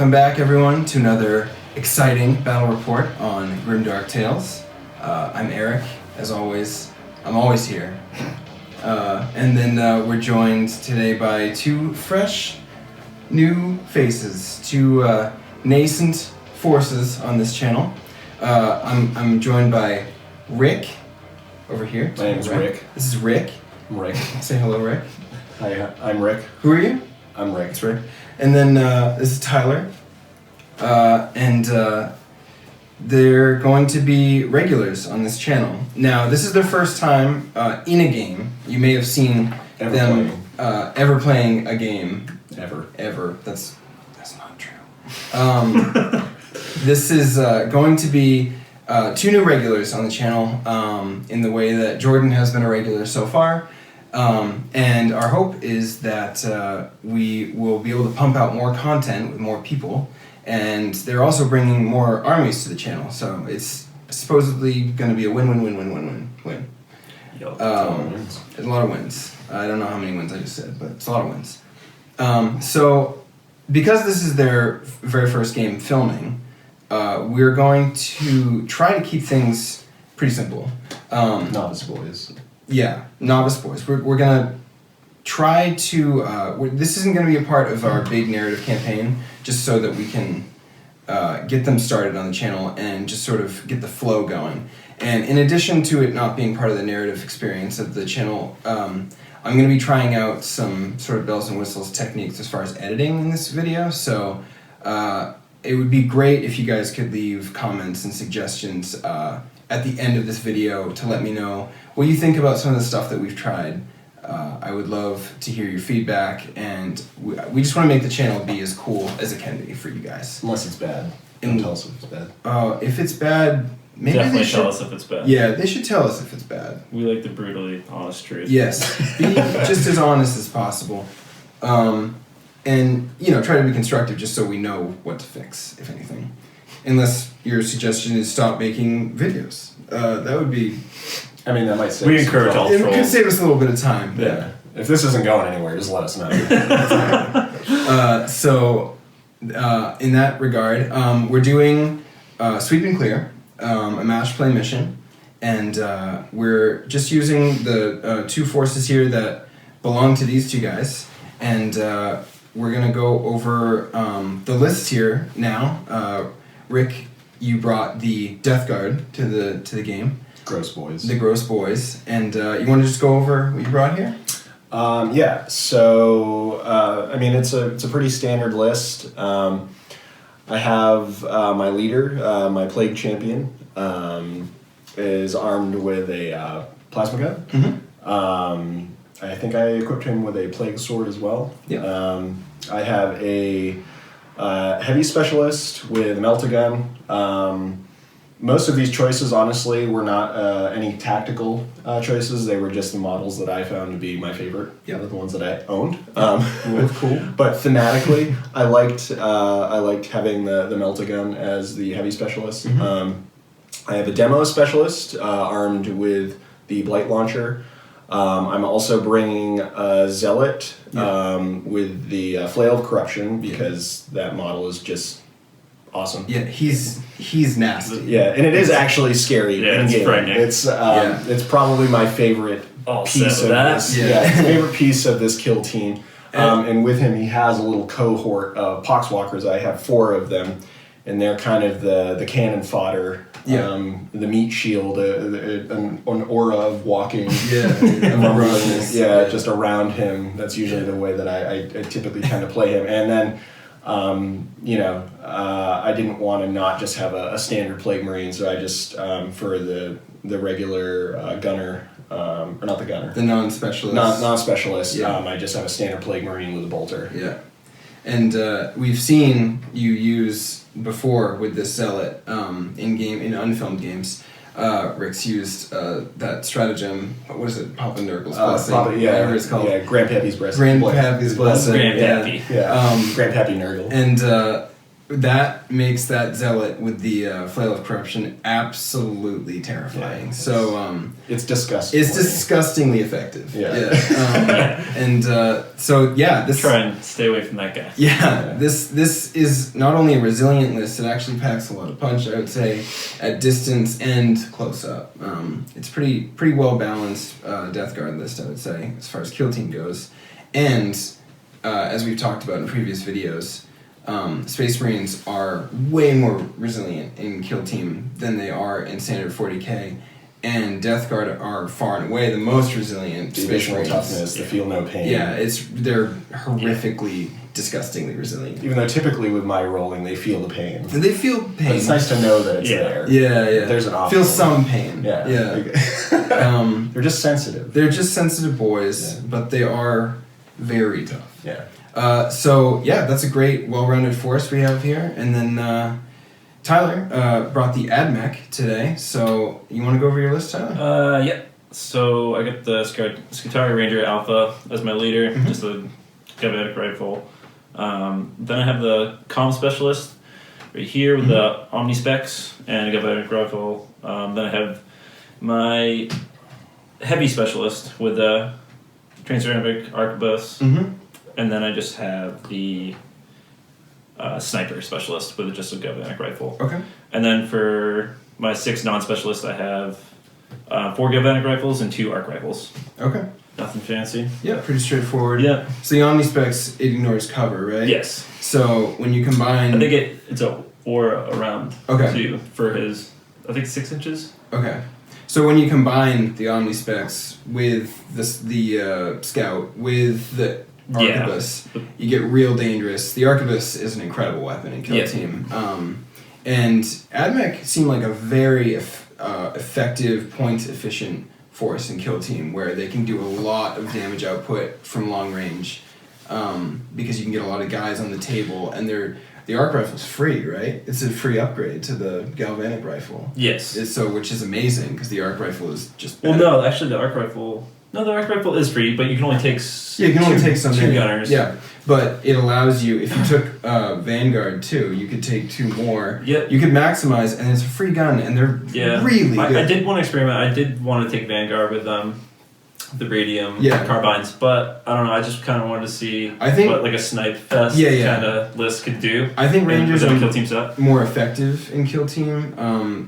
Welcome back, everyone, to another exciting battle report on Grimdark Tales. I'm Eric, as always. I'm always here. And then we're joined today by two fresh, new faces, two nascent forces on this channel. I'm joined by Rick, over here. My name's Rick. This is Rick. I'm Rick. Say hello, Rick. Hi, I'm Rick. Who are you? I'm Rick. That's Rick. And then this is Tyler. And they're going to be regulars on this channel. Now, this is their first time in a game. You may have seen them ever playing a game. Ever. That's not true. This is going to be two new regulars on the channel in the way that Jordan has been a regular so far. And our hope is that we will be able to pump out more content with more people, and they're also bringing more armies to the channel, so it's supposedly going to be a win-win-win-win-win-win. Yep, a lot of wins. I don't know how many wins I just said, but it's a lot of wins. So, because this is their very first game filming, we're going to try to keep things pretty simple. Novice boys. Yeah, novice boys. We're gonna try to. This isn't gonna be a part of our big narrative campaign, just so that we can get them started on the channel and just sort of get the flow going. And in addition to it not being part of the narrative experience of the channel, I'm gonna be trying out some sort of bells and whistles techniques as far as editing in this video. So it would be great if you guys could leave comments and suggestions at the end of this video to let me know what you think about some of the stuff that we've tried. I would love to hear your feedback, and we just want to make the channel be as cool as it can be for you guys. Unless it's bad. Don't tell us if it's bad. If it's bad, maybe definitely they should tell us if it's bad. Yeah, they should tell us if it's bad. We like the brutally honest truth. Yes, be just as honest as possible. And, try to be constructive just so we know what to fix, if anything. Unless your suggestion is stop making videos. That would be... I mean, that might save We us encourage some all It trolls. could save us a little bit of time. Yeah. If this isn't going anywhere, just let us know. So, in that regard, we're doing Sweep and Clear, a match play mission, and we're just using the two forces here that belong to these two guys, and we're going to go over the list here now. Rick, you brought the Death Guard to the game. Gross boys. The Gross Boys, and you want to just go over what you brought here? Yeah. So, I mean, it's a pretty standard list. I have my leader, my Plague Champion, is armed with a plasma gun. Mm-hmm. I think I equipped him with a Plague Sword as well. Yeah. I have a heavy specialist with a Meltagun. Most of these choices, honestly, were not any tactical choices. They were just the models that I found to be my favorite. Yeah. The ones that I owned. Cool. But thematically, I liked having the Meltagun as the heavy specialist. Mm-hmm. I have a demo specialist armed with the Blight Launcher. I'm also bringing a Zealot with the Flail of Corruption because that model is just awesome. Yeah, he's nasty. Yeah, and it is actually scary. Yeah, in it's game. frightening. It's probably my favorite piece of this. Yeah. Favorite piece of this kill team. And with him, he has a little cohort of Poxwalkers. I have 4 of them, and they're kind of the cannon fodder. Yeah. The meat shield, an aura of walking. Yeah. Just around him. That's usually the way that I typically kind of play him. And then, I didn't want to not just have a standard Plague Marine, so I just, for the regular gunner, or not the gunner. The non-specialist. Non-specialist, Yeah. I just have a standard Plague Marine with a bolter. Yeah. And we've seen you use before with this Zealot in unfilmed games. Rick's used that stratagem. What is it? Papa Nurgle's Blessing. Whatever it's called. Grandpappy's Blessing. Grandpappy's Blessing. Grandpappy. Yeah. Grandpappy Nurgle. And that makes that zealot with the flail of corruption absolutely terrifying. Yeah, so it's disgusting. It's disgustingly effective. Yeah. And so this Try and stay away from that guy. Yeah, this is not only a resilient list; it actually packs a lot of punch. I would say at distance and close up. It's pretty well balanced Death Guard list. I would say as far as kill team goes, and as we've talked about in previous videos. Space Marines are way more resilient in kill team than they are in standard 40k, and Death Guard are far and away the most resilient. The Space additional Marines. toughness, the feel no pain. Yeah, they're horrifically, disgustingly resilient. Even though typically with my rolling, they feel the pain. And they feel pain. But it's nice to know that it's there. Yeah. There's an option. Feel some pain. Yeah. They're just sensitive. They're just sensitive boys, but they are very tough. Yeah. That's a great, well-rounded force we have here. And then Tyler brought the AdMech today. So you want to go over your list, Tyler? Yeah. So I got the Skitarii Ranger Alpha as my leader, just a Galvanic rifle. Then I have the Comm Specialist right here with the Omnispecs and a Galvanic rifle. Then I have my Heavy Specialist with the Transuranic Arquebus. And then I just have the Sniper Specialist with just a Galvanic rifle. Okay. And then for my 6 non-specialists, I have 4 Galvanic rifles and 2 arc rifles. Okay. Nothing fancy. Yeah, pretty straightforward. Yeah. So the Omnispecs, it ignores cover, right? Yes. So when you combine... I think it's a aura around too for his, I think 6 inches. Okay. So when you combine the Omnispecs with the Scout, with the Arquebus, you get real dangerous. The Arquebus is an incredible weapon in kill team. And AdMech seemed like a very effective, point-efficient force in kill team where they can do a lot of damage output from long range because you can get a lot of guys on the table, and the arc rifle's free, right? It's a free upgrade to the galvanic rifle. Yes. Which is amazing because the arc rifle is just better. Well, no, actually the arc rifle is free, but you can only take some 2 gunners. Yeah, but it allows you, if you took Vanguard too, you could take 2 more. Yep. You could maximize, and it's a free gun, and they're really good. I did want to experiment. I did want to take Vanguard with the radium carbines, but I don't know. I just kind of wanted to see what like a snipe fest kind of list could do. I think Rangers are kill team set. more effective in kill team.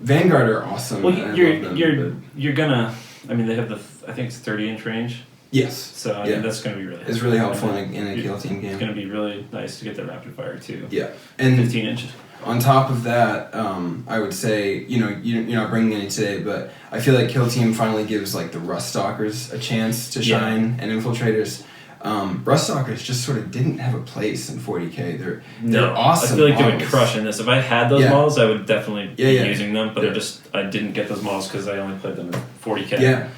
Vanguard are awesome. Well, you're gonna. I mean, they have I think it's 30-inch range. Yes. So I mean, that's going to be really. It's really helpful in a kill team game. It's going to be really nice to get the rapid fire too. Yeah, and 15 inches. On top of that, I would say you're not bringing any today, but I feel like kill team finally gives like the Rust Stalkers a chance to shine and infiltrators. Rust Stalkers just sort of didn't have a place in 40k. They're awesome. I feel like models. they would crush in this. If I had those models, I would definitely be using them. But I didn't get those models because I only played them in 40k. Yeah.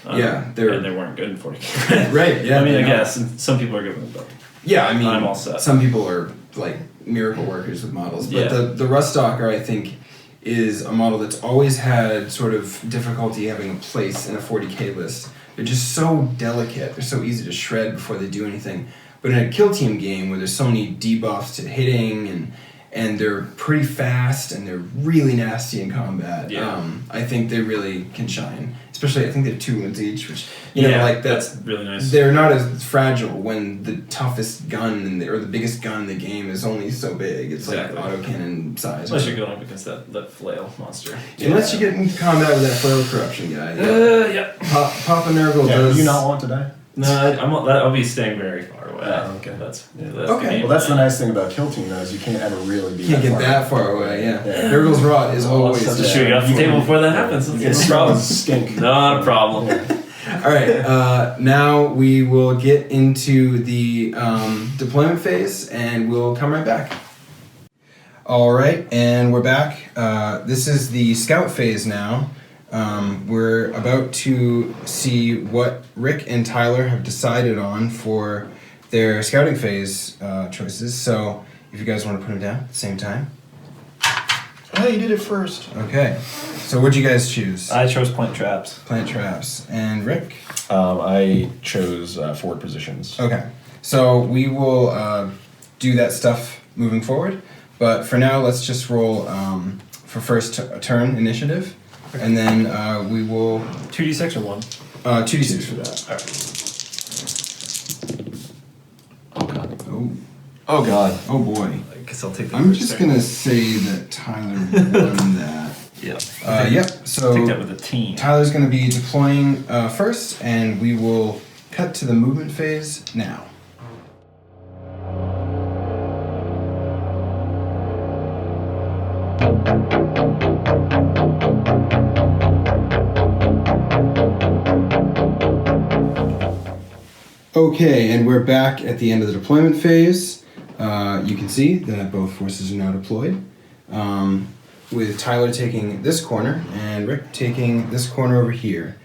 And they weren't good in 40k. Right. Yeah. I mean, I guess some people are good with them. Yeah. I mean, I'm all set. Some people are like miracle workers with models, but the Rust Stalker, I think, is a model that's always had sort of difficulty having a place in a 40k list. They're just so delicate. They're so easy to shred before they do anything. But in a kill team game where there's so many debuffs to hitting and they're pretty fast and they're really nasty in combat, I think they really can shine. Especially, I think they have 2 wounds each, which that's really nice. They're not as fragile when the toughest gun or the biggest gun in the game is only so big. It's like autocannon size. Unless you're going up against that flail monster. Unless you get into combat with that flail corruption guy. Papa Nurgle does. Do you not want to die? No, I'll be staying very far away. Okay. That's okay. Well, that's the nice thing about kill team though, is you can't ever really be. Can't get that far away. Nurgle's rot is always. Just shoot off the table before that happens. It's no problem. Skink. Not a problem. All right. Now we will get into the deployment phase, and we'll come right back. All right, and we're back. This is the scout phase now. We're about to see what Rick and Tyler have decided on for their scouting phase choices. So if you guys want to put them down at the same time. Oh, you did it first. Okay. So what'd you guys choose? I chose plant traps. Plant traps. And Rick? I chose forward positions. Okay. So we will do that stuff moving forward. But for now, let's just roll for first turn initiative, and then we will 2d6 or 1? 2d6 for that. All right. Oh god. Oh. Oh god. Oh boy. I guess I'll take that. I'm just gonna say that Tyler won that. Yep. Yep. So Take that with a team. Tyler's gonna be deploying first, and we will cut to the movement phase now. Okay, and we're back at the end of the deployment phase. You can see that both forces are now deployed, with Tyler taking this corner and Rick taking this corner over here.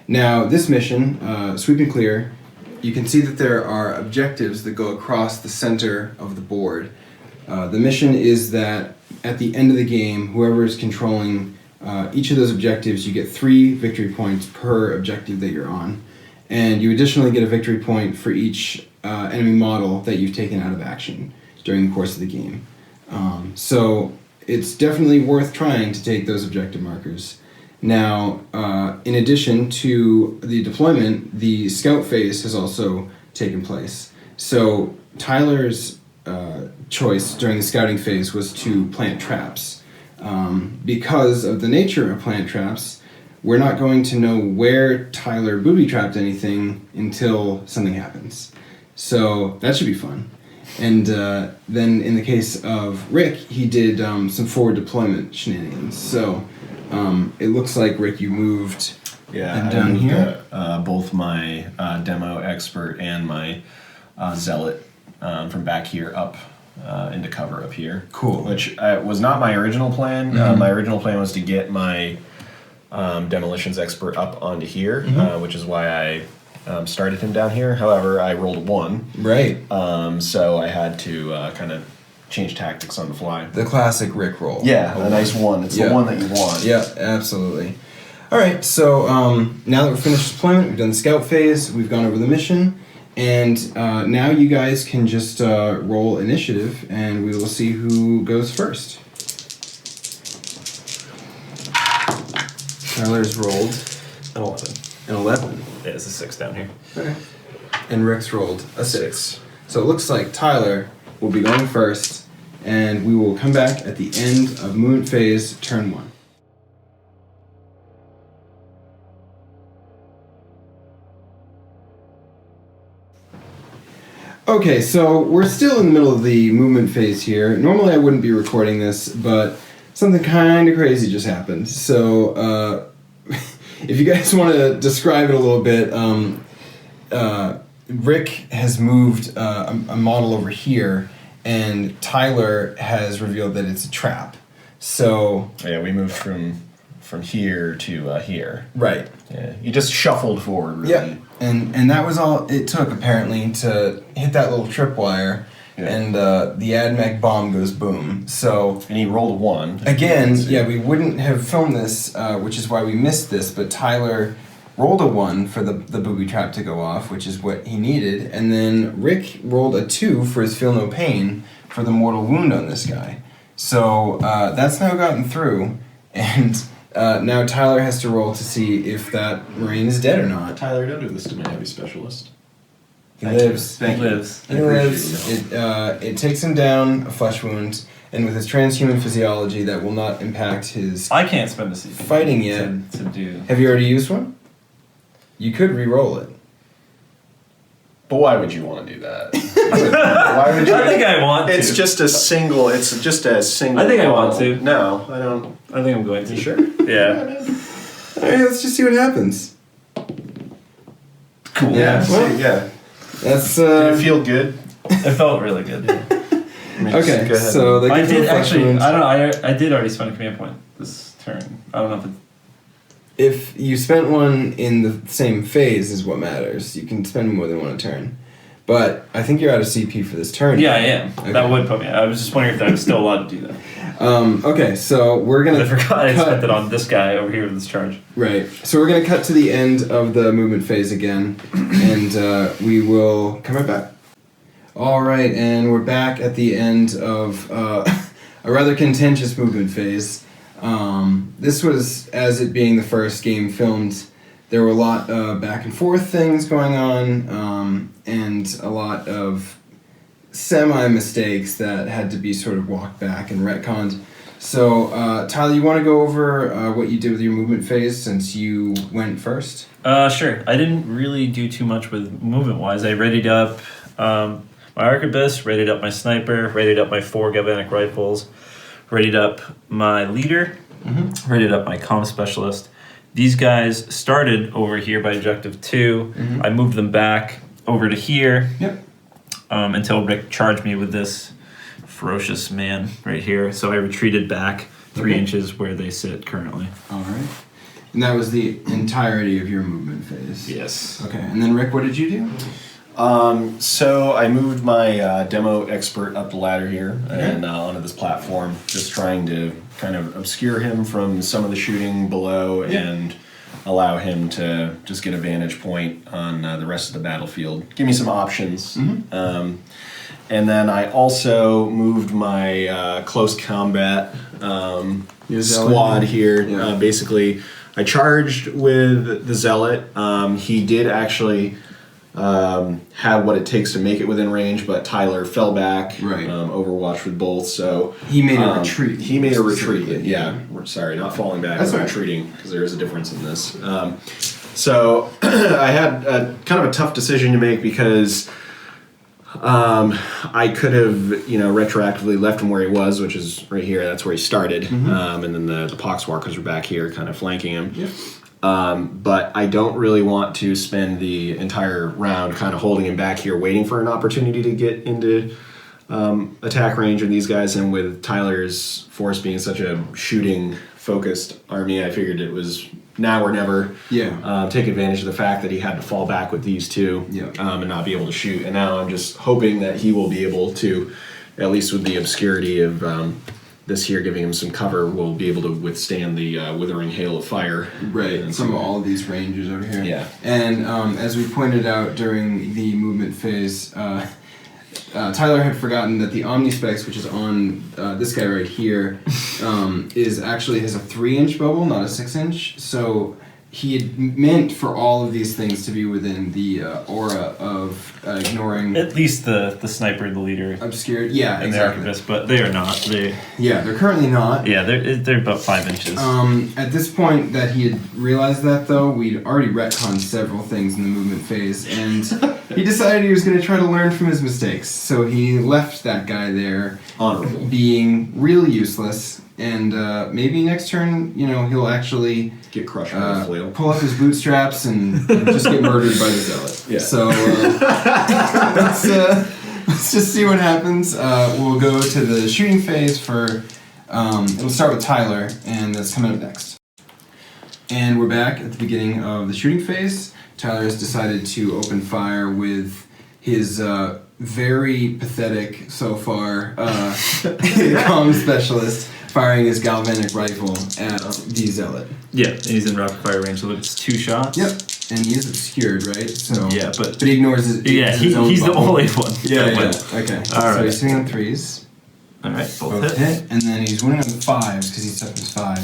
Now, this mission, Sweep and Clear, you can see that there are objectives that go across the center of the board. The mission is that at the end of the game, whoever is controlling each of those objectives, you get 3 victory points per objective that you're on. And you additionally get a victory point for each enemy model that you've taken out of action during the course of the game. So it's definitely worth trying to take those objective markers. Now, in addition to the deployment, the scout phase has also taken place. So Tyler's choice during the scouting phase was to plant traps. Because of the nature of plant traps, we're not going to know where Tyler booby-trapped anything until something happens. So that should be fun. And then in the case of Rick, he did some forward deployment shenanigans. So it looks like, Rick, you moved Yeah, down I moved here. both my demo expert and my zealot from back here up into cover up here. Cool. Which was not my original plan. Mm-hmm. My original plan was to get my demolitions expert up onto here, which is why I started him down here. However, I rolled a 1. Right. So I had to kind of change tactics on the fly. The classic Rick roll. Yeah, a nice 1. It's Yeah. the one that you want. Yeah, absolutely. All right, so now that we're finished deployment, we've done the scout phase, we've gone over the mission, and now you guys can just roll initiative, and we will see who goes first. Tyler's rolled An 11. an 11. Yeah, it's a 6 down here. Okay. And Rick's rolled a 6. So it looks like Tyler will be going first, and we will come back at the end of movement phase, turn 1. Okay, so we're still in the middle of the movement phase here. Normally I wouldn't be recording this, but something kind of crazy just happened. So if you guys want to describe it a little bit, Rick has moved a model over here, and Tyler has revealed that it's a trap. So Yeah, we moved from here to here. right. Yeah, you just shuffled forward, really. Yeah, and that was all it took, apparently, to hit that little tripwire, Yeah. and the AdMech bomb goes boom. So, And he rolled a 1. again, yeah, we wouldn't have filmed this, which is why we missed this, but Tyler rolled a 1 for the booby trap to go off, which is what he needed, and then Rick rolled a 2 for his feel no pain for the mortal wound on this guy. So, that's now gotten through, and now Tyler has to roll to see if that Marine is dead or not. Tyler, don't do this to my heavy specialist. He lives. Thank you. Lives. He lives. It takes him down a flesh wound, and with his transhuman physiology, that will not impact his. I can't spend a season Fighting yet. to do. Have you already used one? You could re-roll it. But why would you want to do that? Why would you? I think I want to. It's just a single. It's just a single. I think I want model. to. No, I don't. I think I'm going to. You sure? Yeah. All right, let's just see what happens. Cool. Yeah. Well, yeah. That's. Did it feel good? It felt really good. I mean, Okay, go ahead. so they I give him did a flesh actually. wound. I don't know. I did already spend a command point this turn. I don't know if it's. If you spent one in the same phase, is what matters. You can spend more than one a turn. But I think you're out of CP for this turn. Yeah, I am. Okay. That would put me. I was just wondering if I was still allowed to do that. Okay, so we're gonna. I forgot I cut- spent it on this guy over here with this charge. Right. So we're gonna cut to the end of the movement phase again, and we will come right back. All right, and we're back at the end of a rather contentious movement phase. This was, as it being the first game filmed, there were a lot of back and forth things going on, and a lot of semi-mistakes that had to be sort of walked back and retconned. So, Tyler, you want to go over what you did with your movement phase since you went first? Sure. I didn't really do too much with movement-wise. I readied up my arquebus, readied up my sniper, readied up my 4 galvanic rifles, readied up my leader, readied up my comm specialist. These guys started over here by objective 2. I moved them back over to here until Rick charged me with this ferocious man right here. So I retreated back 3 inches where they sit currently. All right. And that was the entirety of your movement phase? Yes. Okay. And then, Rick, what did you do? So I moved my demo expert up the ladder here and onto this platform, just trying to kind of obscure him from some of the shooting below and allow him to just get a vantage point on the rest of the battlefield. Give me some options. And then I also moved my close combat squad here. Basically, I charged with the Zealot. He did actually have what it takes to make it within range, but Tyler fell back. Overwatch with both, so he made a retreat. He made a retreat. Sorry, not falling back. That's retreating, because there is a difference in this. So I had kind of a tough decision to make because I could have, retroactively left him where he was, which is right here. That's where he started, and then the poxwalkers were back here, kind of flanking him. But I don't really want to spend the entire round kind of holding him back here, waiting for an opportunity to get into attack range of these guys. And with Tyler's force being such a shooting-focused army, I figured it was now or never. Take advantage of the fact that he had to fall back with these two and not be able to shoot. And now I'm just hoping that he will be able to, at least with the obscurity of this here giving him some cover, will be able to withstand the withering hail of fire. From all of these ranges over here. And as we pointed out during the movement phase, Tyler had forgotten that the Omnispecs, which is on this guy right here, is actually has a 3-inch bubble, not a 6-inch. So he had meant for all of these things to be within the aura of ignoring. At least the sniper, the leader, obscured. And the arquebus, but they are not. They're currently not. They're about 5 inches. At this point that he had realized that, though, we'd already retconned several things in the movement phase, and he decided he was going to try to learn from his mistakes. So he left that guy there, honorable, being really useless. And maybe next turn, he'll actually get crushed by the flail, pull up his bootstraps, and just get murdered by the Zealot. So let's just see what happens. We'll go to the shooting phase for. It'll start with Tyler, and that's coming up next. And we're back at the beginning of the shooting phase. Tyler has decided to open fire with his very pathetic so far comm specialist, firing his galvanic rifle at the Zealot. And he's in rapid fire range, so it's 2 shots. And he is obscured, right? So but he ignores his he's own the only one. Okay. All right. He's sitting on 3s. All right, both hit. And then he's winning on 5s because he's up his 5.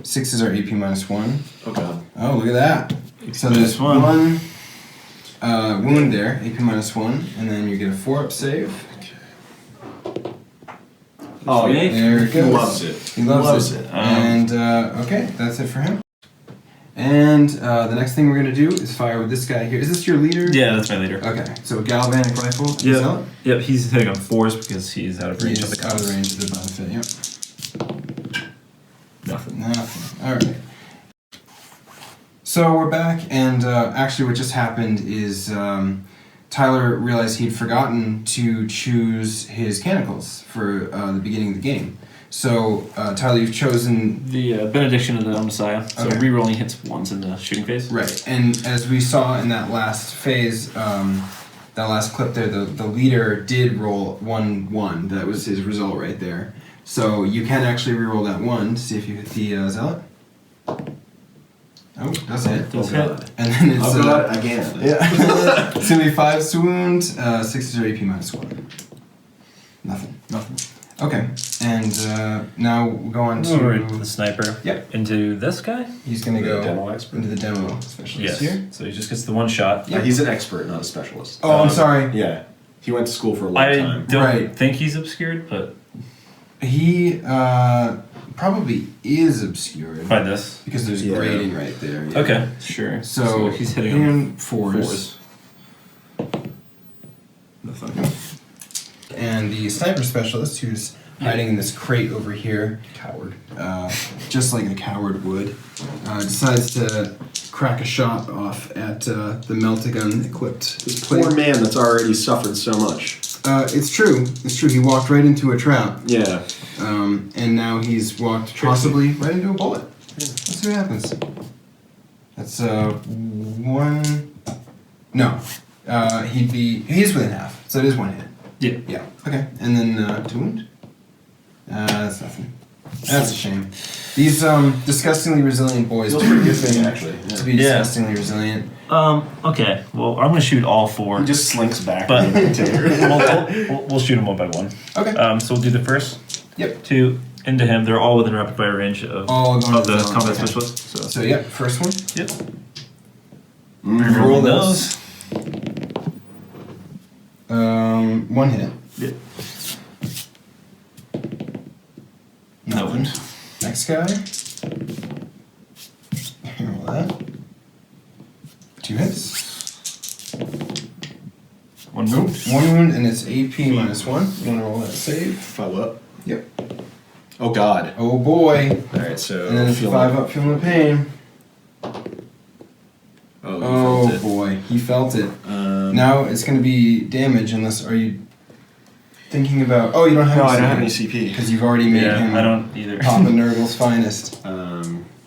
6s are AP -1. Oh god. Oh, look at that. So there's one wound there, AP -1, and then you get a 4-up save. Oh, yeah. There it goes. He loves it. He loves it. And, okay, that's it for him. And the next thing we're going to do is fire with this guy here. Is this your leader? Yeah, that's my leader. Okay, so a galvanic rifle. Yep, he's hitting on 4s because he's out of range of the out of range of the benefit, Nothing. All right. So we're back, and actually what just happened is Tyler realized he'd forgotten to choose his canicles for the beginning of the game. So, Tyler, you've chosen... the Benediction of the Messiah, so rerolling hits once in the shooting phase. Right, and as we saw in that last phase, that last clip there, the leader did roll 1-1. That was his result right there. So you can actually reroll that 1 to see if you hit the Zealot. Oh, that's it. Does hit. And then it's... I'll go at it again. It's going to be 5 to wound, 6s are AP -1. Nothing. Okay, and now we'll go on to... Right, the sniper. Yep. Into this guy? He's going to go demo expert? into the demo specialist Yes. here. So he just gets the one shot. Yep. He's an expert, not a specialist. Oh, I'm sorry. Yeah. He went to school for a long I time. don't Right. think he's obscured, but He probably is obscured by this. because there's Yeah. grading right there. Yeah. Okay, sure. So he's hitting him. in fours. Nothing. And the sniper specialist, who's hiding in this crate over here, Coward. just like a coward would, decides to crack a shot off at the Meltagun equipped This plate. poor man that's already suffered so much. It's true. It's true. He walked right into a trap, Yeah. and now he's walked possibly right into a bullet. Let's see what happens. That's one. No, he's within half, so it is one hit. Yeah. Yeah. Okay. And then 2 wound. That's nothing. That's a shame. These disgustingly resilient boys. Feels pretty good thing, actually. To be Yeah. disgustingly resilient. Okay. Well, I'm gonna shoot all four. He just slinks back. But- in the container. we'll shoot them one by one. Okay. So we'll do the first Yep. two into him. They're all within rapid fire range of All going the to zone, combat okay. specialist. So yep. First one. Yep. Roll those. One hit. Yep. Nothing. Next guy. Roll that. 2 hits. One Nope. move. 1 wound, and it's AP minus 1. You want to roll that save? Follow up. Yep. Oh, God. Oh boy. Alright, so. And then it's feel 5 up, feeling the pain. Oh, you Oh felt it. boy, he felt it. Um, Now it's going to be damage unless, are you thinking about, oh, you don't have No, any I don't have any CP. CP. Because you've already made Yeah, him I don't either. Papa Nurgle's finest. So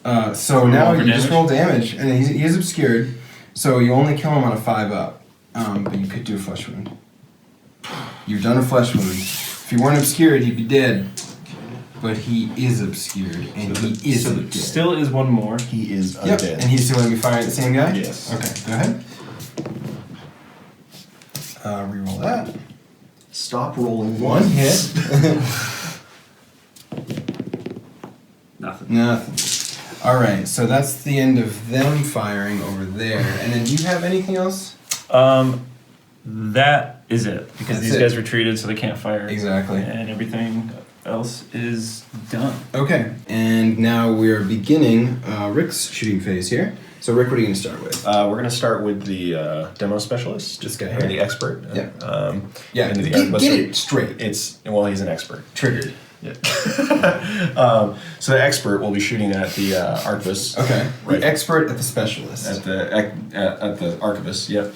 Roll now for you just damage? roll damage, and he is obscured, so you only kill him on a 5 up. But you could do a flesh wound. You've done a flesh wound. If he weren't obscured, he'd be dead. But he is obscured, and he is dead. Still is one more. He is Yep, undead. and he's still going to be firing at the same guy? Yes. Okay, go ahead. Reroll that. Stop rolling. 1 hit. Nothing. Nothing. Alright, so that's the end of them firing over there. And then do you have anything else? That is it because That's these it. guys retreated, so they can't fire. Exactly. And everything else is done. Okay, and now we're beginning Rick's shooting phase here. So Rick, what are you going to start with? We're going to start with the demo specialist. This guy Or here. the expert. Yeah. Yeah. Get it straight. Well, he's an expert. Triggered. Yeah. So the expert will be shooting at the archivist. Okay. Right. The expert at the specialist. At the archivist. Yep.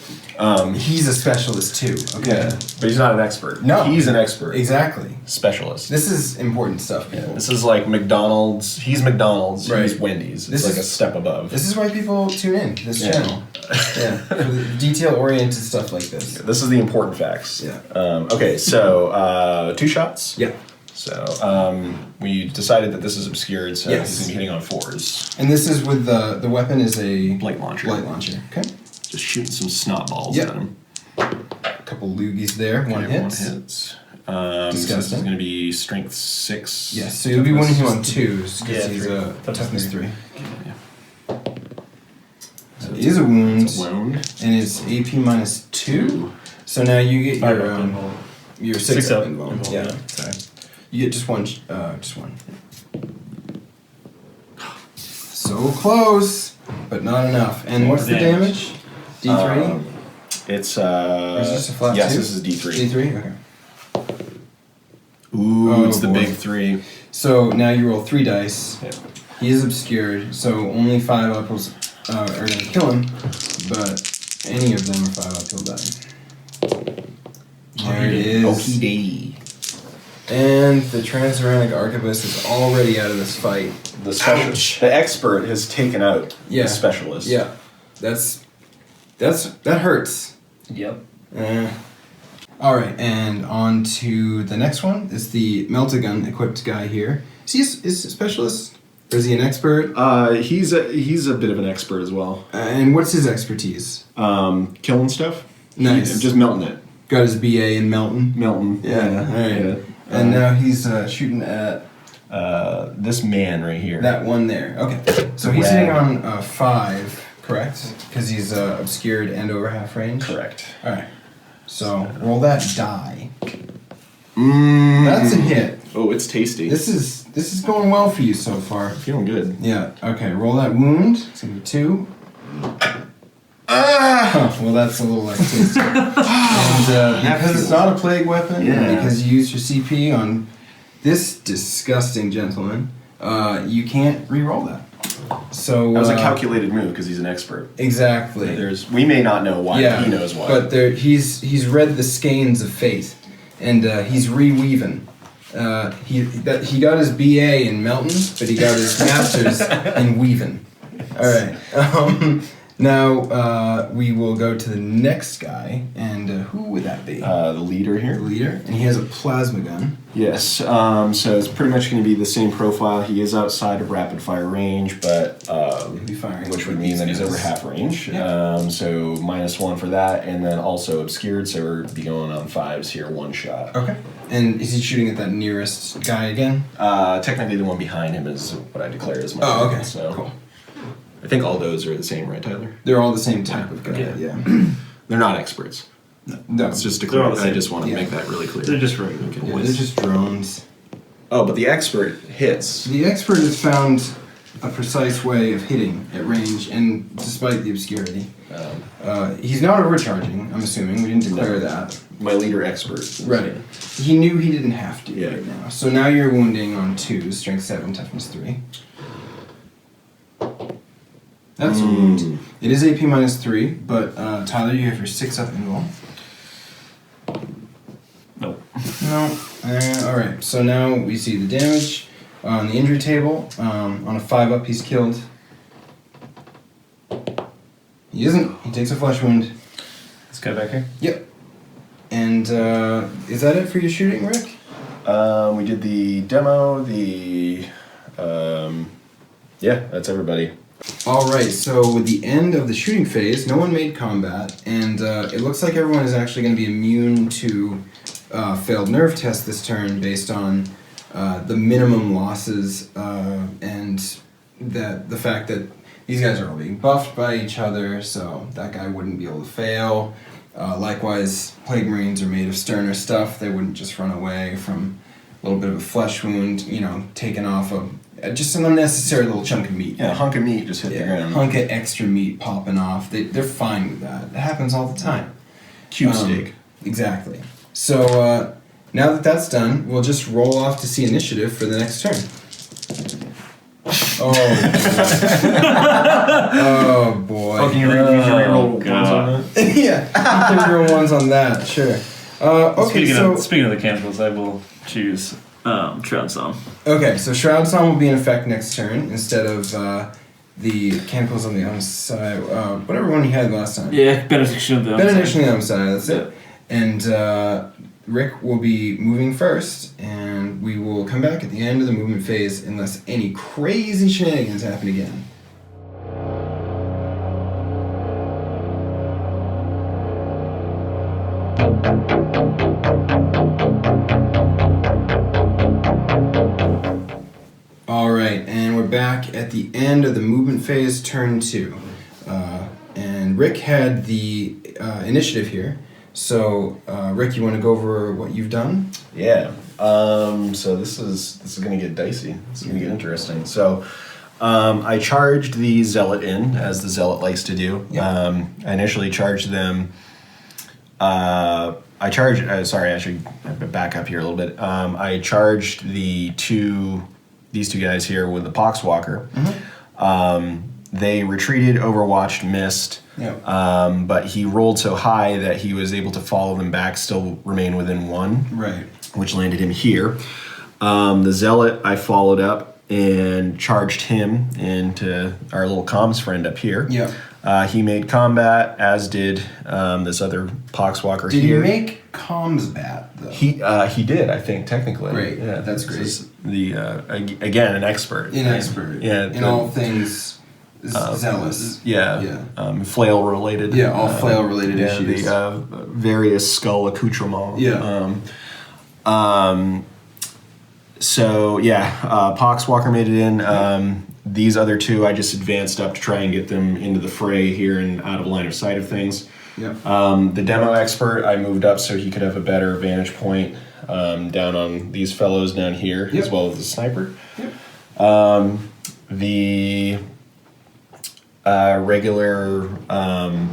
He's a specialist too. Okay. Yeah. But he's not an expert. No. He's an expert. Exactly. Specialist. This is important stuff, people. Yeah, this is like McDonald's. He's McDonald's. Right. He's Wendy's. It's This like is- a step above. This is why people tune in to this Yeah. channel. Yeah. For the detail-oriented stuff like this. This is the important facts. Yeah. Okay, so 2 shots. Yeah. So we decided that this is obscured, so Yes. he's going to be hitting on 4s. And this is with the weapon is a Light launcher. Light launcher. Okay. Just shooting some snot balls Yeah. at him. A couple loogies there. One Okay, hits. One hits. So this is Disgusting. going to be strength 6. Yes. So you'll be winning him on 2s because Yeah, he's 3. a toughness 3. Yeah. So it is a wound, It's a wound. and it's AP minus 2. So now you get Five your up involved. your 6 6 up up involved. involved, Yeah. yeah. Sorry. You get just one. Just one. So close, but not enough. And what's the damage? D3. It's Or is this a flat yes, 2? this is D3. D3. Okay. Ooh, Oh, it's the boy. big 3. So now you roll 3 dice. Yeah. He is obscured, so only 5 uppers are going to kill him, but any of them are 5 up, he'll die. There it is. Okie day. And the transuranic archivist is already out of this fight. The expert has taken out Yeah. the specialist. Yeah, that hurts. Yep. All right, and on to the next one. Is the Meltagun equipped guy here. Is he a specialist? Or is he an expert? He's a bit of an expert as well. And what's his expertise? Killing stuff. Nice. Just melting it. Got his BA in Melton. Melting. Yeah, all right. And now he's shooting at this man right here. that one there. Okay. So he's hitting on 5, correct? Because he's obscured and over half range? Correct. Alright. So roll that die. That's a hit. Oh, it's tasty. This is going well for you so far. Feeling good. Yeah. Okay. Roll that wound. It's gonna be 2. Well, that's a little less tasty. And because it's not a plague weapon, and because you used your CP on this disgusting gentleman, you can't re-roll that. So that was a calculated move because he's an expert. Exactly. We may not know why. He knows why. But he's read the skeins of fate, and he's reweaving. He got his BA in melting, but he got his master's in weaving. All right. Now we will go to the next guy, and who would that be? The leader here. The leader, and he has a plasma gun. Yes. So it's pretty much going to be the same profile. He is outside of rapid fire range, but He'll be firing, which would mean that he's over half range. Yeah. So -1 for that, and then also obscured. So we're be going on 5s here, 1 shot. Okay. And is he shooting at that nearest guy again? Technically, the one behind him is what I declare as my. Oh, okay. So cool. I think all those are the same, right, Tyler? They're all the same type of guy. Yeah. They're not experts. No. It's just They're all declared. the I same. just want to Yeah. make that really clear. They're just regular Yeah, boys. they're just drones. Oh, but the expert hits. The expert has found a precise way of hitting at range, and despite the obscurity. He's not overcharging, I'm assuming. We didn't declare that. My leader expert. Right. He knew he didn't have to Yeah. right now. So now you're wounding on 2, strength 7, toughness 3. That's a wound. It is AP -3, but Tyler, you have your 6 up invul. Nope. No. Alright, so now we see the damage on the injury table. On a 5 up, he's killed. He isn't. He takes a flesh wound. This guy back here? Yep. And is that it for your shooting, Rick? We did the demo, yeah, that's everybody. Alright, so with the end of the shooting phase, no one made combat, and it looks like everyone is actually going to be immune to failed nerve test this turn based on the minimum losses and the fact that these guys are all being buffed by each other, so that guy wouldn't be able to fail. Likewise, Plague Marines are made of sterner stuff. They wouldn't just run away from a little bit of a flesh wound, taken off just an unnecessary little chunk of meat. Yeah, a hunk of meat just hit the ground. Hunk of extra meat popping off. They're fine with that. It happens all the time. Cube steak. Exactly. So now that that's done, we'll just roll off to see initiative for the next turn. Oh boy. Oh, can you reroll ones on that? Yeah, you can roll ones on that, sure. Okay, Speaking of the cannibals, I will choose Shroud Psalm. Okay, so Shroud Psalm will be in effect next turn instead of the Canticles on the other side. Whatever one you had last time. Yeah, Benediction of the Benediction on the other side, that's it. And Rick will be moving first, and we will come back at the end of the movement phase unless any crazy shenanigans happen again. Alright, and we're back at the end of the movement phase, turn 2. And Rick had the initiative here. So, Rick, you want to go over what you've done? Yeah. So this is going to get dicey. This is going to get interesting. So, I charged the Zealot in, as the Zealot likes to do. Yeah. I initially charged them. Sorry, I should back up here a little bit. I charged these two guys here with the Poxwalker. Mm-hmm. They retreated, overwatched, missed. Yeah. But he rolled so high that he was able to follow them back, still remain within 1. Right. Which landed him here. The Zealot, I followed up and charged him into our little comms friend up here. Yeah. He made combat, as did this other Poxwalker Did here. you make comms bat, though? He did, I think, technically. Great. Yeah, That's great. This is again, an expert. An expert. Yeah. In all things zealous. Yeah. Flail related. Yeah, all flail related issues. The various skull accoutrements. Yeah. So yeah, Poxwalker made it in. These other two, I just advanced up to try and get them into the fray here and out of line of sight of things. Yep. The demo expert, I moved up so he could have a better vantage point down on these fellows down here, as well as the sniper. Yep. The regular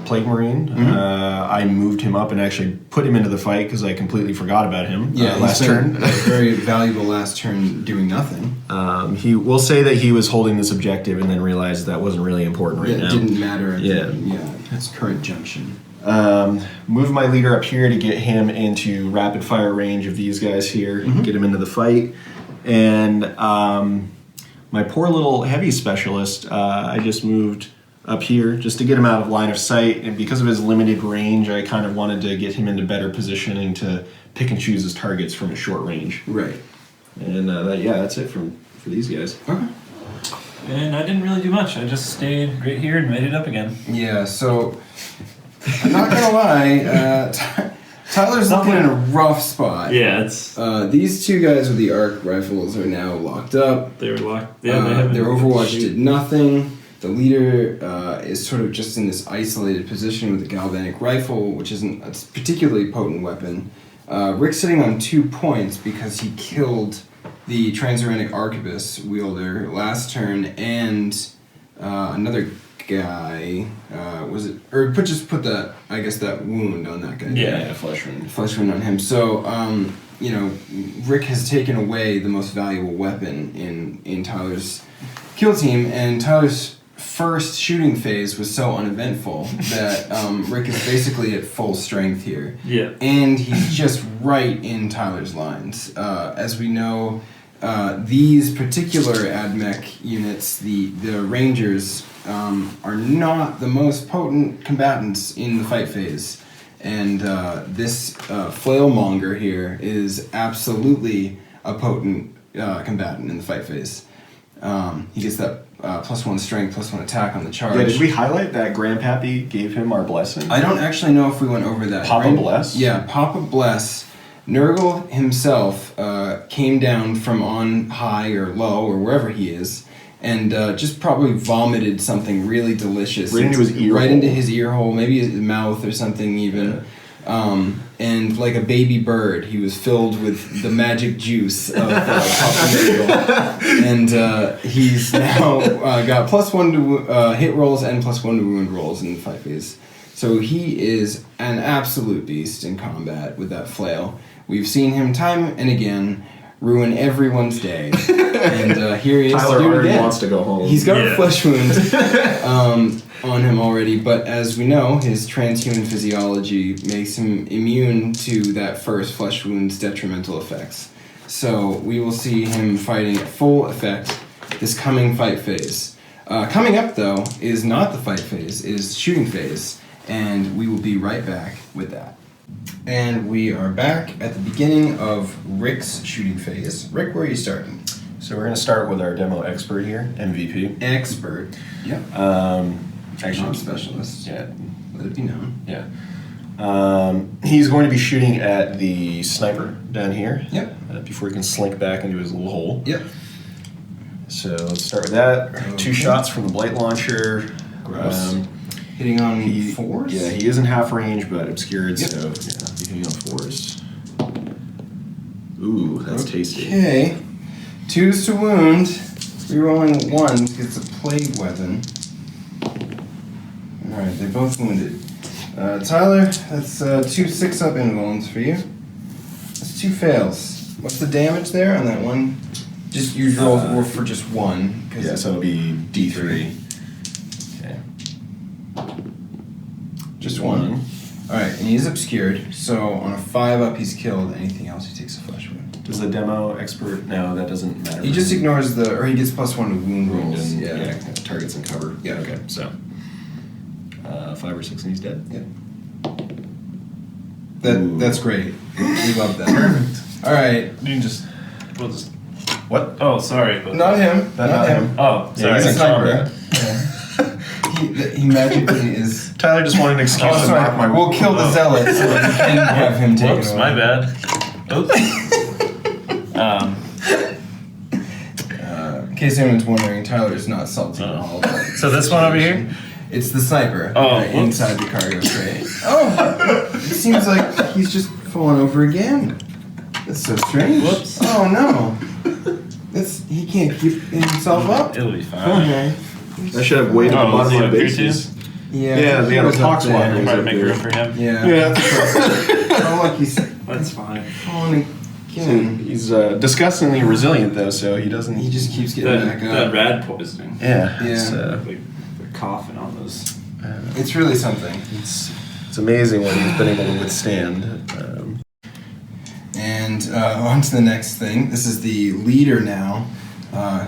Plague Marine, I moved him up and actually put him into the fight because I completely forgot about him last turn. A very valuable last turn doing nothing. He will say that he was holding this objective and then realized that wasn't really important now. It didn't matter at its current junction. Move my leader up here to get him into rapid fire range of these guys here, get him into the fight. And my poor little heavy specialist, I just moved up here just to get him out of line of sight. And because of his limited range, I kind of wanted to get him into better positioning to pick and choose his targets from a short range. Right. And that's it for these guys. Okay. And I didn't really do much. I just stayed right here and made it up again. Yeah, so I'm not gonna lie, Tyler's looking in a rough spot. Yeah, it's these two guys with the arc rifles are now locked up. they were locked. Yeah, they haven't their Overwatch shoot. did nothing. The leader is sort of just in this isolated position with a galvanic rifle, which isn't a particularly potent weapon. Rick's sitting on 2 points because he killed the Transuranic Arquebus wielder last turn, and another guy put that, I guess, that wound on that guy. Yeah, flesh wound on him. So Rick has taken away the most valuable weapon in Tyler's kill team, and Tyler's first shooting phase was so uneventful that Rick is basically at full strength here. Yeah. And he's just right in Tyler's lines. As we know, these particular AdMech units, the Rangers, are not the most potent combatants in the fight phase. And this Flailmonger here is absolutely a potent combatant in the fight phase. He gets that +1 strength, +1 attack on the charge. Yeah, did we highlight that Grandpappy gave him our blessing? I don't actually know if we went over that. Papa Bless? Yeah, Papa Bless. Nurgle himself came down from on high or low or wherever he is, and just probably vomited something really delicious. Right into his ear Right hole. into his ear hole, maybe his mouth or something even. And like a baby bird, he was filled with the magic juice of Papa Nurgle. And he's now got +1 to hit rolls and +1 to wound rolls in the fight phase. So he is an absolute beast in combat with that flail. We've seen him time and again ruin everyone's day. And here he is Tyler to do it already again. wants to go home. He's got a flesh wound on him already, but as we know, his transhuman physiology makes him immune to that first flesh wound's detrimental effects. So we will see him fighting at full effect this coming fight phase. Coming up, though, is not the fight phase, it is shooting phase, and we will be right back with that. And we are back at the beginning of Rick's shooting phase. Rick, where are you starting? So we're going to start with our demo expert here, MVP. Expert. Yep. Actually, Non-specialist. Yeah. Let it be known. Yeah. He's going to be shooting at the sniper down here. Yep. Before he can slink back into his little hole. Yep. So let's start with that. Okay. 2 shots from the blight launcher. Gross. Hitting on 4s? Yeah, he isn't half range, but obscured, Yep. so yeah, he's hitting on 4s. Ooh, that's tasty. Okay. 2s to wound. Rerolling 1s gets a plague weapon. Alright, they both wounded. Tyler, that's 2 6-up invulns for you. That's 2 fails. What's the damage there on that one? Just usual or for just 1. Yeah, so it'll be D3. Okay. Just 1. Alright, and he's obscured, so on a 5-up he's killed. Anything else he takes a flesh wound. Does the demo expert? No, that doesn't matter. He just ignores or he gets +1 to wound Wound rolls. and, Yeah. targets and cover. Yeah. Okay, so 5 or 6 and he's dead. Yeah. Ooh. That's great. We love that. Perfect. Alright. You can just. We'll just. What? Oh, sorry. But Not him. Not him. Oh, Yeah, sorry. he's a Sniper. combat. He magically is. Tyler just wanted an excuse Oh, to sorry. mark my. We'll kill the zealot so that we can have him taken Whoops, away. my bad. Oops. case anyone's wondering, Tyler's not salty at all. So this one over here? It's the sniper inside the cargo crate. Oh, it seems like he's just fallen over again. That's so strange. Whoops. Oh no. He can't keep himself up. It'll be fine. Okay. I should have waited at the bottom of my bases. Yeah, the was up there. poxwalker. Might make room for him. Yeah. Oh look, he's That's fine. falling again. He's disgustingly resilient though, so he doesn't. He just keeps getting back That up. rad poisoning. Yeah. Yeah. It's, Like, they're coughing on those. It's really something. it's amazing what he's been able to withstand. And on to the next thing. This is the leader now,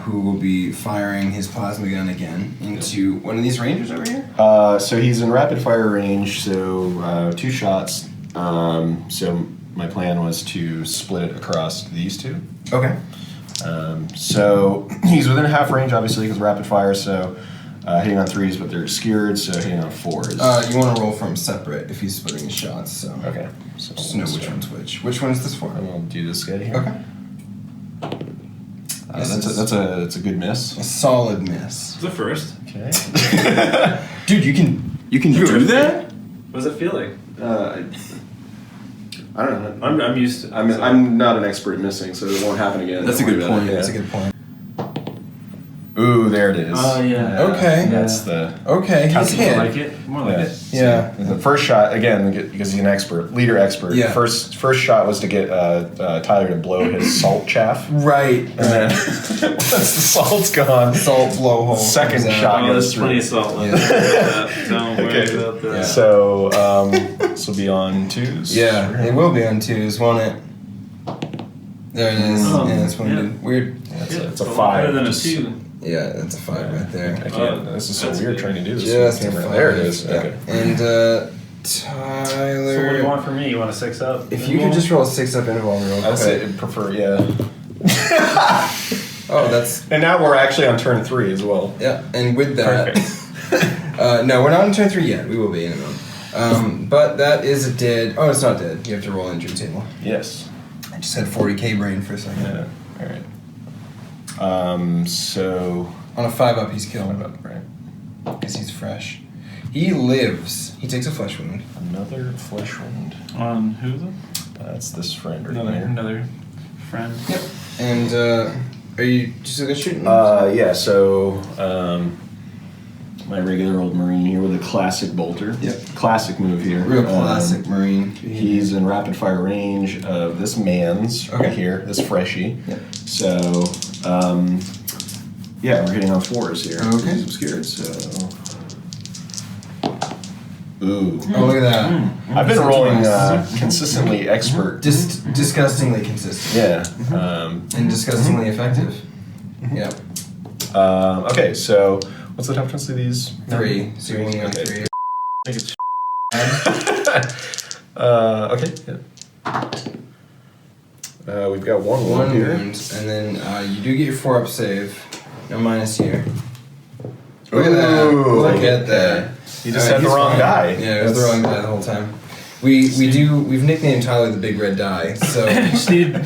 who will be firing his plasma gun again into one of these rangers over here. So he's in rapid fire range, so 2 shots. So my plan was to split it across these 2. Okay. So he's within half range, obviously, because rapid fire. So hitting on 3s, but they're skewered. So hitting on 4s. You want to roll for him separate if he's splitting his shots. So Okay. So just know which one's which. Which one's this for? I'm gonna do this guy here. Okay. That's a good miss. A solid miss. It's the first. Okay. Dude, you can do that? What does it feel like? I don't know. I'm used to. I'm not an expert in missing, so it won't happen again. That's a good point. Yeah. That's a good point. Ooh, there it is. Oh, yeah. Okay. That's the. Okay, he's More hit. like it. More like it. Yeah. The first shot again, because he's an expert, leader expert. Yeah. First shot was to get Tyler to blow his salt chaff, Right. and then once the salt's gone, Salt blowhole. second comes out. shot Oh, goes there's through. plenty of salt left. Don't worry Okay. about that. Yeah. So this will be on 2s. Yeah, it will be on 2s, won't it? There it is. Oh, yeah, it's wounded. yeah. Weird. It's a lot 5. better than Just- a 2. Yeah, that's a 5 right there. I can't. This is so That's weird good. trying to do this. Just a with the 5. camera. There it is. Yeah. Okay. And So what do Tyler, you want from me? You want a 6 up? if you could just roll a 6 up interval real I'd say quick. prefer, yeah. Oh, that's And now we're actually on turn 3 as well. yeah. And with that, Perfect. no, we're not on turn 3 yet. We will be in a moment. But that is a dead. Oh, it's not dead. You have to roll injury table. Yes. I just had 40k brain for a second. Yeah. All right. So. On a 5 up, he's killed. Right. Because he's fresh. He lives. He takes a flesh wound. Another flesh wound. On who though? That's this friend right here. Another friend. Yep. And are you just gonna shoot? Yeah. So my regular old Marine here with a classic bolter. Yep. Classic move here. Real classic Marine. He's in rapid fire range of this man's Okay. right here, this freshie. Yep. So, yeah, we're hitting on 4s here. Okay. He's obscured, so. Ooh. Oh, look at that. I've been That's rolling nice. consistently expert. Just disgustingly consistent. Yeah. And disgustingly effective. Yep. Okay, so what's the toughness of these? 3. So you're only on Okay. 3. I think it's Okay. Yeah. We've got one One wound here. wound, and then you do get your 4 up save. No minus here. Look at that. Ooh. Look at that. You just had the he's wrong fine. guy. Yeah, it was the wrong guy the whole time. We've nicknamed Tyler the Big Red Die, so just need a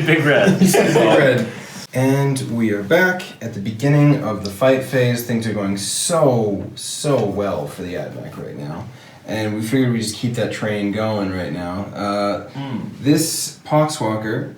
big red. Big Red. And we are back at the beginning of the fight phase. Things are going so well for the AdMech right now. And we figured we'd just keep that train going right now. This Poxwalker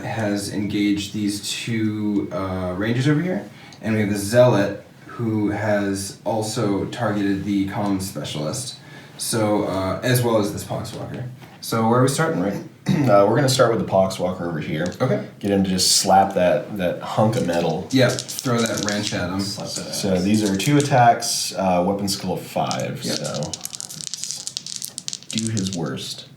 has engaged these 2 Rangers over here. And we have the Zealot, who has also targeted the comms specialist. So, as well as this Poxwalker. So where are we starting, Rick? We're going to start with the Poxwalker over here. Okay. Get him to just slap that hunk of metal. Yeah, throw that wrench at him. So these are 2 attacks, weapon skill of 5. Yep. So let's do his worst.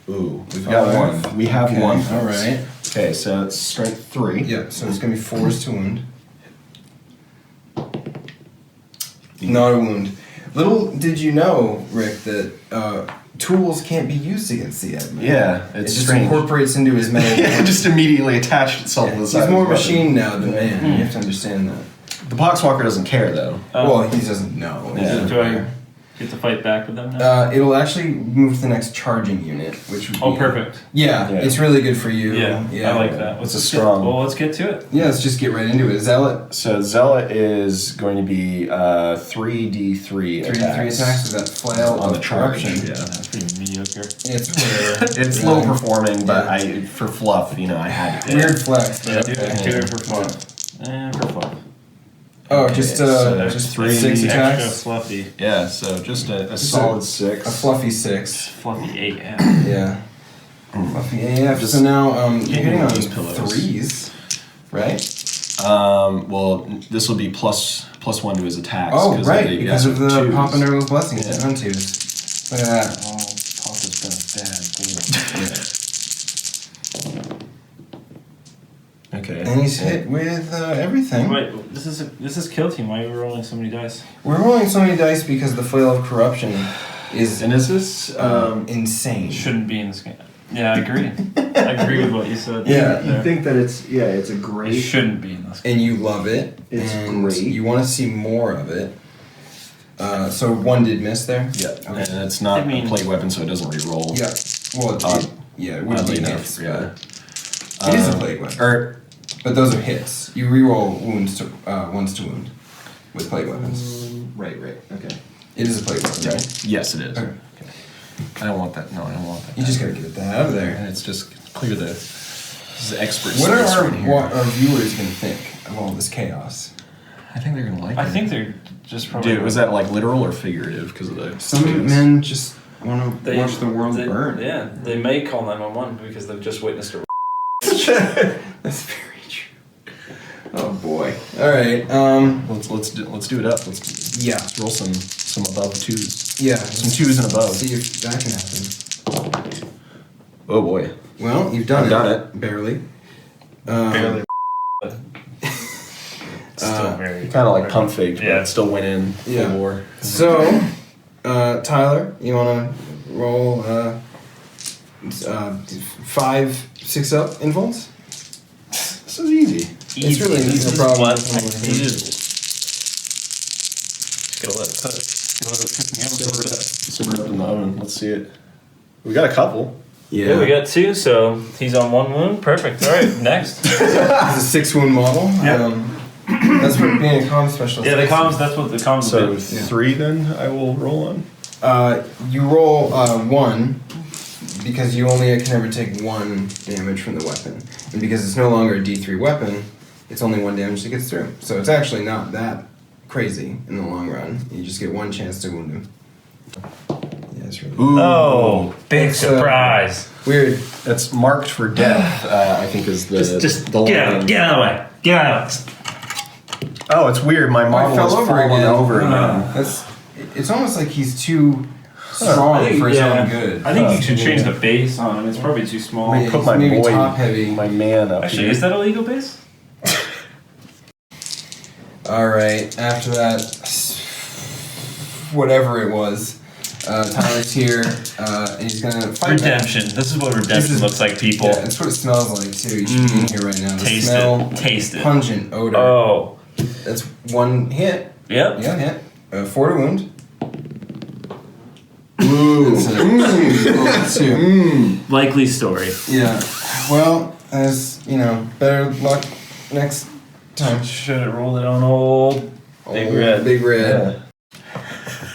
Ooh, we've got 5. one. We have Okay, one. all right. Okay, so it's strength 3. Yep, so it's going to be 4s to wound. Not a wound. Little did you know, Rick, that tools can't be used against the admin. Yeah, It it's just strange. incorporates into his metal. Yeah, it just immediately attached itself to the He's side. more of the weapon. machine now than man. You have to understand that. The Poxwalker doesn't care though. Well, he doesn't know. Yeah. Do I Get to fight back with them now? It'll actually move to the next charging unit, which would be... Perfect. Yeah, it's really good for you. Yeah, I like that. It's a strong... Well, let's get to it. Yeah, let's just get right into it. Zealot. So Zealot is going to be 3d3 attacks. 3d3 attacks with that flail on of the charge. corruption. Yeah, that's pretty mediocre. It's low performing, but for fluff, I had to. Weird flex. Yeah, do it for fluff. And for fluff. Oh, Okay, just so 3 6 attacks. extra fluffy. Yeah, so just a solid 6. A fluffy 6. Fluffy AF. Yeah. Fluffy AF. So now you're hitting on these pillows. 3s, right? Well, this will be plus 1 to his attacks. Oh, right, because of the 2s. Papa Nurgle's blessings. Yeah. On 2s. Look at that. Oh, Papa's been a bad boy. Okay. And he's hit with everything. Wait, this is kill team. Why are we rolling so many dice? We're rolling so many dice because the flail of corruption is And is this insane. Shouldn't be in this game. Yeah, I agree. I agree with what you said. Yeah. You think that it's a It great. shouldn't be in this game. And you love it. It's and great. You want to see more of it. So 1 did miss there? Yeah. Okay. And it's not I mean- a plague weapon, so it doesn't re-roll. Yeah. Well, it would Oddly be enough, hits, yeah. but it is a plague weapon. But those are hits. You reroll wounds to ones to wound with plague weapons. Right. Okay. It is a plague weapon, right? Yes, it is. Okay. I don't want that. No, I don't want that. You just gotta get that out of there. And it's just clear the. This is expert. What are service right here. our viewers gonna think of all this chaos? I think they're gonna like it. I think they're just probably. Dude, was that like literal or figurative? Because of the. Some men just want to watch the world burn. Yeah, they may call 911 because they've just witnessed a. That's very true. Oh boy. All right. Let's do it up. Let's roll some above 2s. Yeah. Some 2s and above. See if that can happen. Oh boy. Well, you've done I've it. done it. Barely. Barely. Still very. Kind of like pump faked, but Yeah. it still went in. Yeah. Full war. So, Tyler, you want to roll 5 6-up involts? This is easy. It's really This no is problem. what I do. Just gotta let it cook. Gotta let it cook in the oven. Simmer it up in the oven. Let's see it. We got a couple. Yeah, we got 2, so he's on 1 wound. Perfect. All right, next. It's a 6-wound model. Yep. That's what being a comm specialist. Yeah, the is. comms. That's what the comms. So do. 3 then I will roll on. You roll 1 because you only can ever take 1 damage from the weapon, and because it's no longer a D3 weapon, it's only 1 damage that gets through. So it's actually not that crazy in the long run. You just get 1 chance to wound him. Yeah, it's really Ooh. Oh, big It's, surprise! weird. That's marked for death. I think is the Just the get out line. of the way. Get out. Oh, it's weird. My model fell is over falling again. over again. That's. It's almost like he's too strong for his own good. I think you should change the base on him. It's probably too small. Maybe- Put my maybe boy, top heavy. my man up Actually, here. is that a legal base? All right. After that, whatever it was, Tyler's here, and he's gonna fight back. Redemption. This is what redemption looks like, people. Yeah, that's what it smells like too. You should be in here right now. The Taste smell, it. Taste it. pungent odor. Oh. That's 1 hit. Yep. Yeah, hit. 4 to wound. Ooh. That's 2. Likely story. Yeah. Well, as better luck next time. Should have rolled it on old Big Oh, Red. Big Red.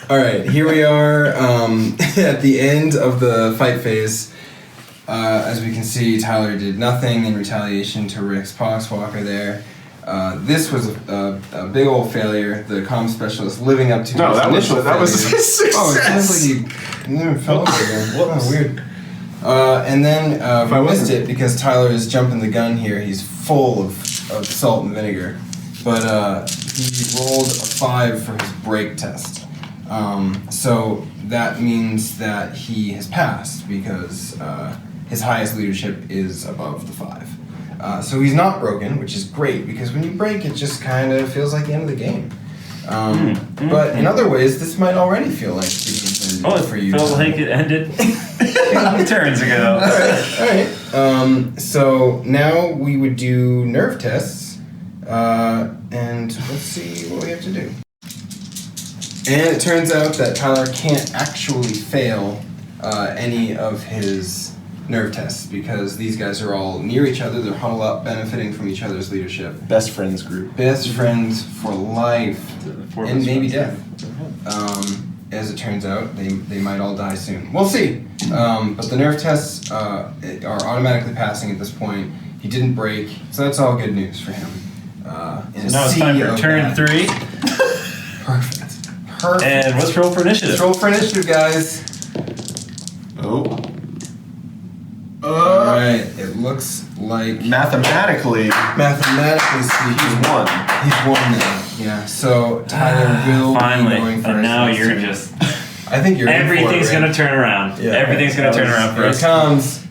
All right, here we are at the end of the fight phase. As we can see, Tyler did nothing in retaliation to Rick's Poxwalker there. This was a big old failure. The comm specialist living up to his initial failure. a success. Oh, it sounds like he fell over again. Oh, weird. And then we missed it because Tyler is jumping the gun here. He's full of salt and vinegar. But he rolled a 5 for his break test. So that means that he has passed because his highest leadership is above the 5. So he's not broken, which is great because when you break, it just kind of feels like the end of the game. But in other ways, this might already feel like the Oh, it for you. feels like it ended turns ago. All right. So now we would do nerve tests, and let's see what we have to do. And it turns out that Tyler can't actually fail any of his nerve tests because these guys are all near each other. They're huddled up, benefiting from each other's leadership. Best friends group. Best friends for life, and maybe death. As it turns out, they might all die soon. We'll see. But the nerve tests are automatically passing at this point. He didn't break, so that's all good news for him. So now it's time for turn 3. Perfect. And let's roll for initiative. Let's roll for initiative, guys. Oh. Alright, it looks like... Mathematically speaking, he's won. He's won now. Yeah, so Tyler will finally. be going for And his now next you're turn. just... I think you're Everything's going to turn around. Yeah. Everything's going to turn around for Here us. it comes.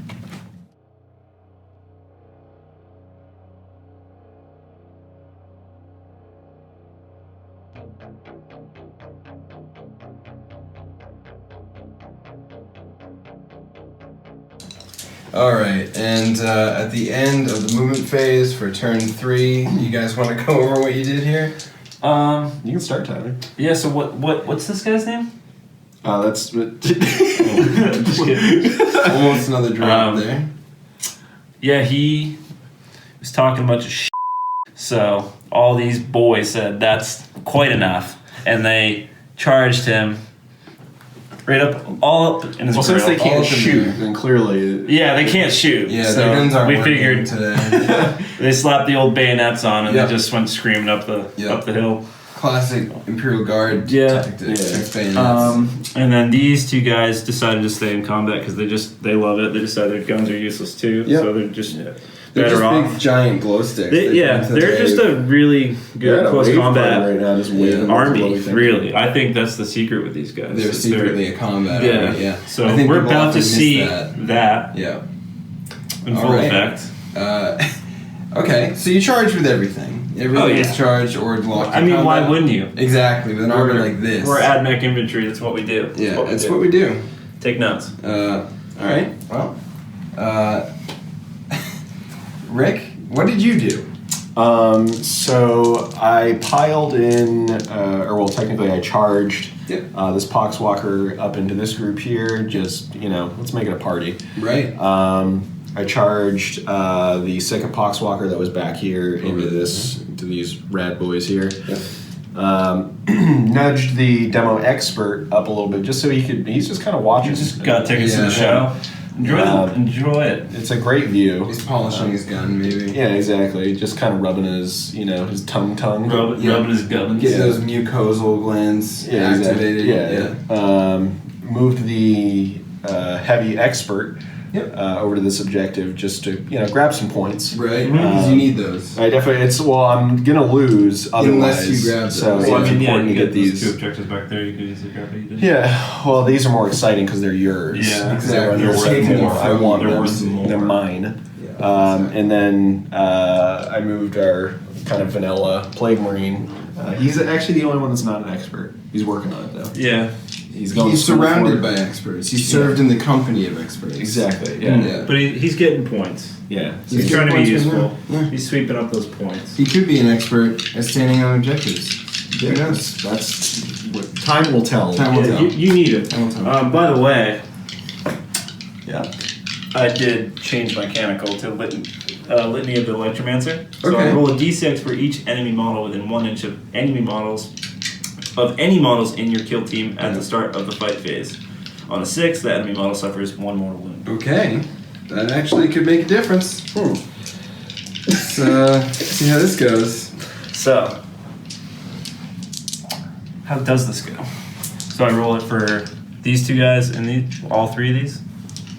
Alright, and at the end of the movement phase for turn 3, you guys want to go over what you did here? You can start, Tyler. Yeah, so what's this guy's name? That's... Just kidding. Almost another drop there. Yeah, he was talking a bunch of shit. So all these boys said that's quite enough, and they charged him all up in his Well, since they grill. can't shoot, then clearly... Yeah, they can't shoot. Yeah, so their guns aren't we working figured today. they slapped the old bayonets on, and Yep. they just went screaming up the hill. Classic Imperial Guard Yeah. tactics. Bayonets. And then these two guys decided to stay in combat because they love it. They decided their guns are useless too, Yep. so they're just They're better just off. big giant glow sticks. They're just a really good close combat right now, just waving army. Really, I think that's the secret with these guys. They're is secretly a combat army, yeah. So I think we're people about often to miss see that. that Yeah. in full Alright. effect. Okay, so you charge with everything. Everything is charged or locked in I mean, combat. why wouldn't you? Exactly, with an army like this. We're AdMech infantry. That's what we do. Yeah, that's what we do. Take notes. Alright, well. Rick, what did you do? So I piled in, technically I charged this Poxwalker up into this group here, just, let's make it a party. Right. I charged the second Poxwalker that was back here into these rad boys here. Yep. Nudged the demo expert up a little bit just so he's just kind of watching. You just got tickets to the show. Enjoy it. It's a great view. He's polishing his gun, maybe. Yeah, exactly. Just kind of rubbing his, his tongue. Rubbing his gubbins. Getting those mucosal glands activated. Exactly. Yeah. Moved the heavy expert over to this objective just to grab some points. Right, because you need those. I definitely. I'm gonna lose otherwise. Unless you grab those. So it's important to get these. Two objectives back there. You could easily grab what you did. Yeah, well, these are more exciting because they're yours. Yeah, exactly. They're worth more. I want They're them. worth more. They're mine. Yeah, And then I moved our kind of vanilla Plague Marine. He's actually the only one that's not an expert. He's working on it though. Yeah. He's going. He's surrounded by experts. He served in the company of experts. Exactly. Yeah. But he's getting points. Yeah. He's trying to be points right useful. now. Yeah. He's sweeping up those points. He could be an expert at standing on objectives. Who knows? That's what time will tell. Time will tell. You need it. Time will tell. By the way, Yeah. I did change Mechanical to Litany of the Electromancer. So Okay. I roll a d6 for each enemy model within 1 inch of any models in your kill team at the start of the fight phase. On a 6, the enemy model suffers 1 mortal wound. Okay. That actually could make a difference. Let's see how this goes. So, how does this go? So I roll it for these two guys and all 3 of these?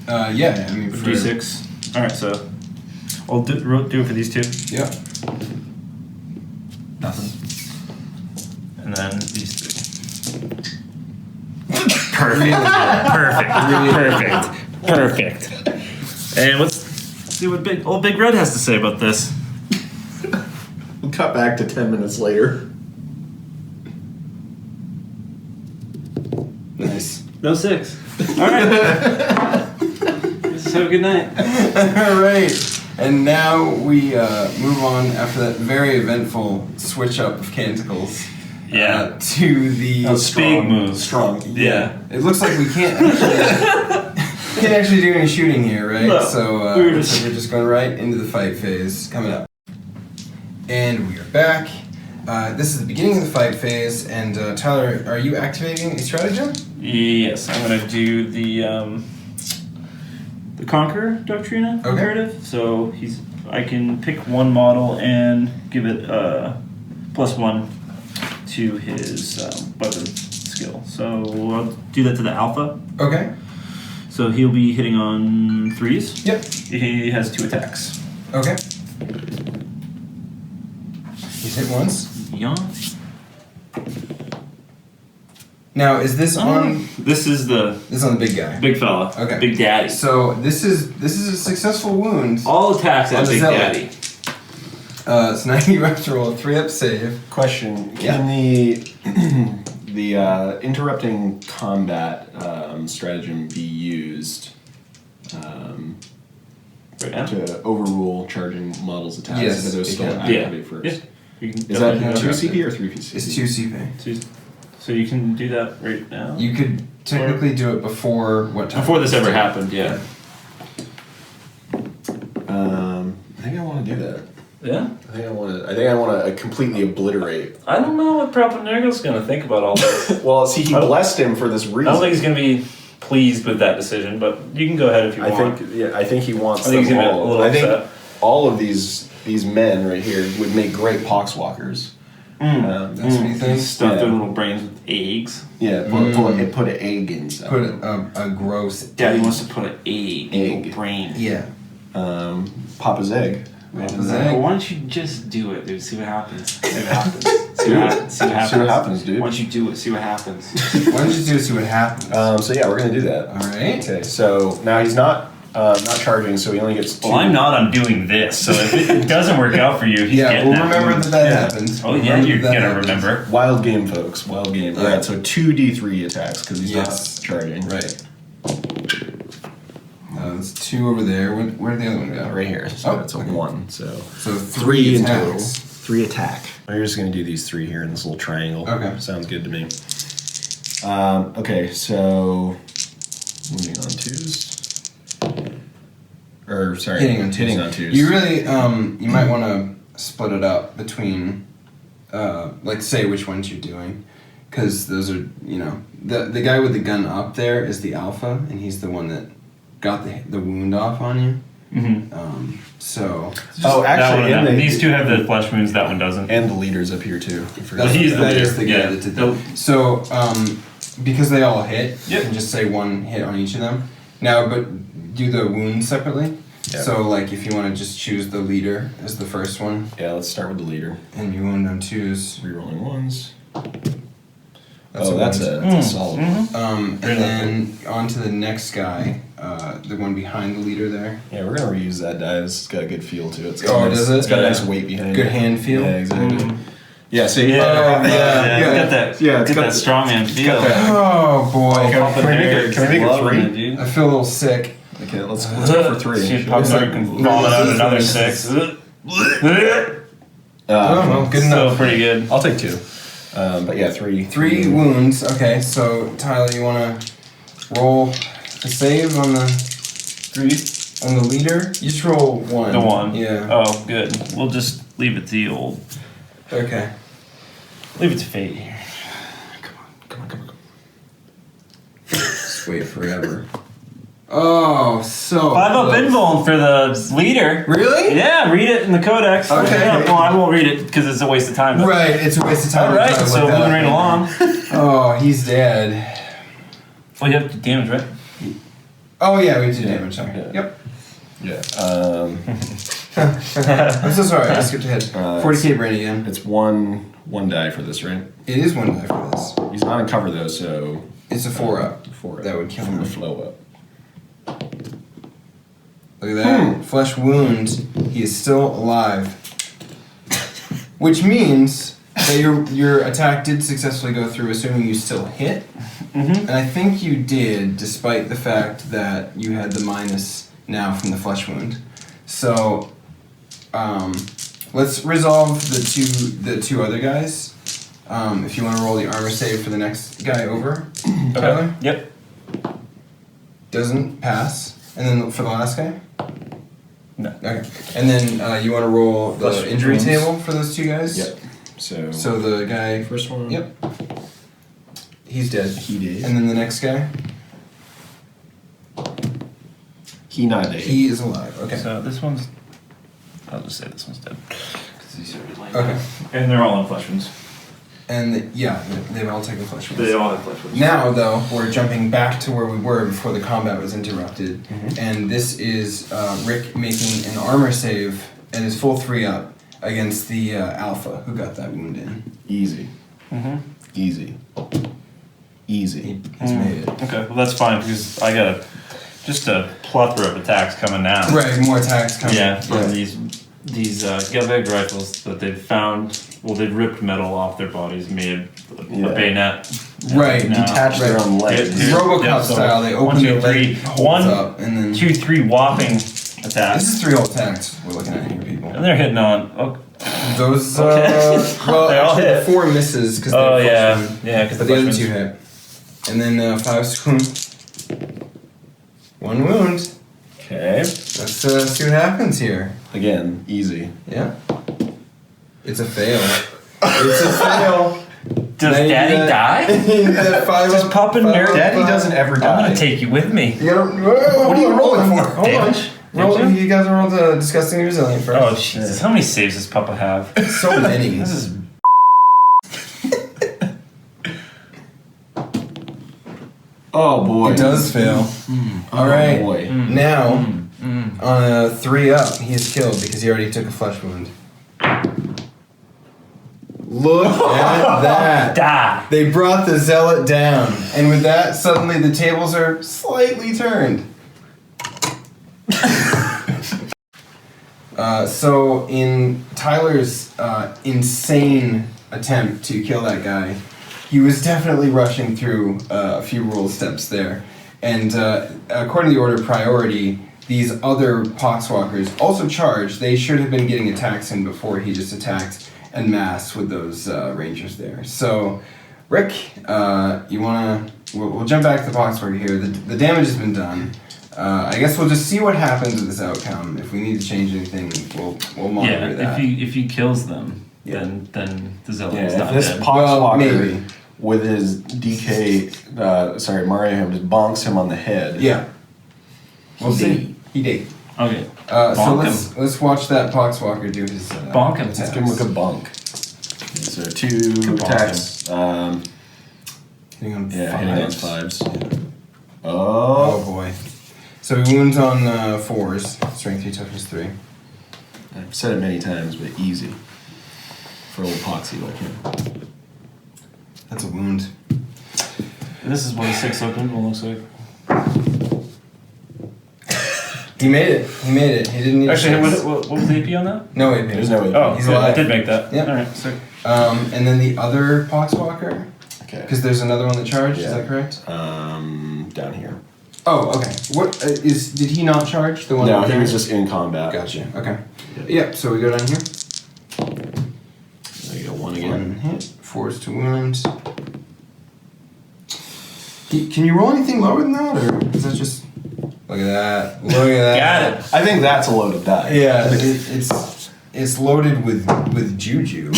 Yeah, I mean, for D6. Alright, so I'll do it for these 2. Yep. Nothing. And then these 3. Perfect. And let's see what Big Red has to say about this. We'll cut back to 10 minutes later. Nice. No 6. Alright. Let's have a good night. All right. And now we move on after that very eventful switch up of canticles to the big move. Strong. Yeah. It looks like we can't actually do any shooting here, right? No. So we're just going right into the fight phase coming up. And we are back. This is the beginning of the fight phase, and Tyler, are you activating a stratagem? Yes, I'm gonna do the Conqueror Doctrina imperative. So I can pick one model and give it +1 to his weapon skill. So I'll do that to the Alpha. Okay. So he'll be hitting on 3s. Yep. He has 2 attacks. Okay. He's hit once. Yeah. Now, is this on? This is This is on the big guy. big fella. Okay. Big Daddy. So this is a successful wound. All attacks On at the Big zealot. Daddy. So now you have to roll a 3-up save. Question: Yeah. Can the interrupting combat stratagem be used Right now? to overrule charging models' attacks? Yes, If those it still can. activate first. Yeah. You can Is definitely that do 2 Okay. CP or 3 CP? It's 2 CP. So you can do that right now. You could technically do it before what time? Before this ever happened, yeah. I think I want to do that. Yeah? I think I want to completely obliterate. I don't know what Propanergo's going to think about all this. Well, see, he I don't- blessed him for this reason. I don't think he's going to be pleased with that decision, but you can go ahead if you want. I think he wants I think he's them gonna be a all. little I think upset. all of these men right here would make great poxwalkers. That's what you think? Stuff Yeah. their little brains with eggs. Yeah, put an egg inside. Put a gross Daddy wants to put an egg in Egg. your brain. Yeah. Papa's egg. Papa's Well, egg. why don't you just do it, dude? See what happens. See what happens. See what happens. See what happens. See what happens, dude. Why don't you do it? See what happens. Why don't you do see what happens? So yeah, we're gonna do that. All right. Okay, so now he's not charging, so he only gets 2. Well, I'm not. I'm doing this. So if it doesn't work out for you, he's Yeah, getting we'll that remember wound. that happened. Oh yeah, Remember you're that gonna happened. remember. Wild game, folks. Wild game. Yeah. All right, so 2d3 attacks because he's Yes. not charging. Right. There's 2 over there. Where'd the other one go? Right here. So it's a 1. So So 3 in total. attacks. 3 attack. We're just gonna do these 3 here in this little triangle. Okay. Sounds good to me. Okay, so moving on 2s. Or sorry, Hitting on 2s. Hitting on 2s. You really, you might want to split it up between, like, say which ones you're doing. Because those are, the guy with the gun up there is the alpha, and he's the one that got the wound off on you. Mm-hmm. So. Oh, actually, and these 2 have the flesh wounds. That one doesn't. and the leader's up here too. I forgot. Well, he's the that leader. is the guy Yeah. that did that. So, because they all hit, Yep. you can just say 1 hit on each of them. Now, but do the wounds separately. Yeah. So, like, if you want to just choose the leader as the first one, Yeah, let's start with the leader. and you wound on 2s. Rerolling 1s. That's That's a solid one. And then on to the next guy, the one behind the leader there. Yeah, we're gonna reuse that die. It's got a good feel to it. It's Oh, got a nice, does it? It's got a Yeah. nice weight behind it. Good hand feel? Yeah, exactly. Mm. Yeah, so Yeah, yeah. It's got that. Yeah, it's it's got got that strongman feel. got that- Oh boy, Can we make it- can we make it Loving 3? it, dude. I feel a little sick. Okay, let's go for 3. See if Propanergo can vomit out another 6. well, good Still enough. pretty good. I'll take 2. But yeah, 3. 3 wounds. Okay, so Tyler, you want to roll a save on the 3. on the leader? You just roll 1. The 1. Yeah. Oh, good. We'll just leave it to the old. Okay. Leave it to fate here. Come on. Just wait forever. Oh, so 5 up close. invuln for the leader. Really? Yeah, read it in the codex. Okay. Yeah, well, I won't read it because it's a waste of time. But. Right, it's a waste of time. All right, to so look moving that right up. along. Oh, he's dead. Well, you have damage, right? Oh yeah, we did damage. Yeah. Yep. Yeah. I'm so sorry. I skipped ahead. 40k brain again. It's one die for this, right? It is 1 die for this. He's not in cover though, so It's a 4-up. 4. That would kill from him. the flow up. Look at that. Flesh wound. He is still alive. Which means that your attack did successfully go through, assuming you still hit. And I think you did, despite the fact that you had the minus now from the flesh wound. So, let's resolve the two other guys. if you want to roll the armor save for the next guy over, Tyler. Yep. Doesn't pass. And then for the last guy? No. Okay. And then you want to roll the Plus injury wounds. table for those 2 guys? Yep. So the guy... First one. Yep. He's dead. He did. And then the next guy? He not dead. He is alive. Okay. So this one's... I'll just say this one's dead. Because he's already lying Okay. down. And they're all in flesh wounds. And they've all taken flesh wounds. They all have flesh wounds. Now, though, we're jumping back to where we were before the combat was interrupted. Mm-hmm. And this is Rick making an armor save at his full 3-up against the Alpha who got that wound in. Easy. Mm-hmm. Easy. Easy. He's made it. Okay, well that's fine because I got just a plethora of attacks coming now. Right, more attacks coming. Yeah, from these Galveg rifles that they've found. Well, they've ripped metal off their bodies and made a bayonet. Right, Now. Detach their own legs. Robocop so style, they open 1, 2, their 3. leg holds up and then... 2, 3 whopping attacks. This is 3 whole attacks we're looking at here, people. And they're hitting on. Oh, Those, Okay. well, They all actually, hit. 4 misses because oh they yeah, flesh wound, yeah, because but the other 2 hit. And then 5 wounds. 1 wound. Okay. Let's see what happens here. Again, easy. Yeah. It's a fail. It's a fail. Does Now you Daddy get- die? That 5 Does Papa Nerd? Daddy doesn't ever die. I'm gonna take you with me. You gotta, What are you rolling for? Hold on. Damage? Roll, Damage? you guys rolled disgusting resilient first. Oh Jesus! How many saves does Papa have? So many. This is. Oh boy. It does fail. All right. Oh boy. Now, on a 3-up, he is killed because he already took a flesh wound. Look at that. Die. They brought the zealot down, and with that, suddenly the tables are slightly turned. So in Tyler's insane attempt to kill that guy, he was definitely rushing through a few rule steps there. And according to the order of priority, these other poxwalkers also charged. They should have been getting attacks in before he just attacked en masse with those rangers there. So, Rick, you wanna... We'll jump back to the poxwalker here. The damage has been done. I guess we'll just see what happens with this outcome. If we need to change anything, we'll monitor that. if he kills them, Yeah. then the zealot Yeah, is if not this dead. poxwalker maybe. with his DK, Mario just bonks him on the head. Yeah. We'll He see. did. He did. Okay. So Bonk let's watch that poxwalker do his Bonk him. Let's give him a good bonk. So 2 Good attacks. Hitting on Hitting on 5s. 5s. Oh Oh. boy. So he wounds on 4s. Strength 3, toughness 3. I've said it many times, but easy. For old Poxy like him. That's a wound. This is what a 6-up invul looks like. He made it. He made it. He didn't need Actually, a six. what was the AP on that? No AP. There's no AP. Oh, He's good. alive. I did make that. Yep. All right. Sick. And then the other poxwalker, Okay. because there's another one that charged. Is Yeah. that correct? Down here. Oh, okay. What is? Did he not charge the one? No, that he was charged? just in combat. Gotcha. Okay. Yeah. Yep. So we go down here. There you go, 1 again. 1 hit. 4s to wound. Can you roll anything lower than that, or is that just? Look at that! Look at that! Got it. I think that's a loaded die. Yeah, it's loaded with juju.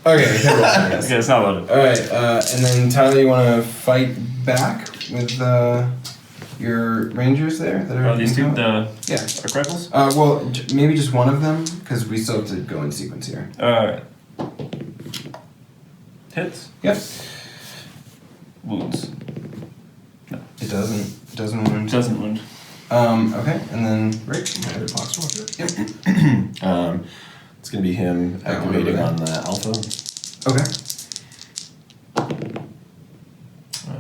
Okay, I guess. Okay, it's not loaded. All right, and then Tyler, you want to fight back with your rangers there that are? Are these two in the Yeah. arc rifles? Well, maybe just one of them because we still have to go in sequence here. All right. Hits. Yep. Wounds. It doesn't wound. Doesn't wound. Okay, and then Rick, my other poxwalker. Yep. It's going to be him That one activating over on the alpha. Okay.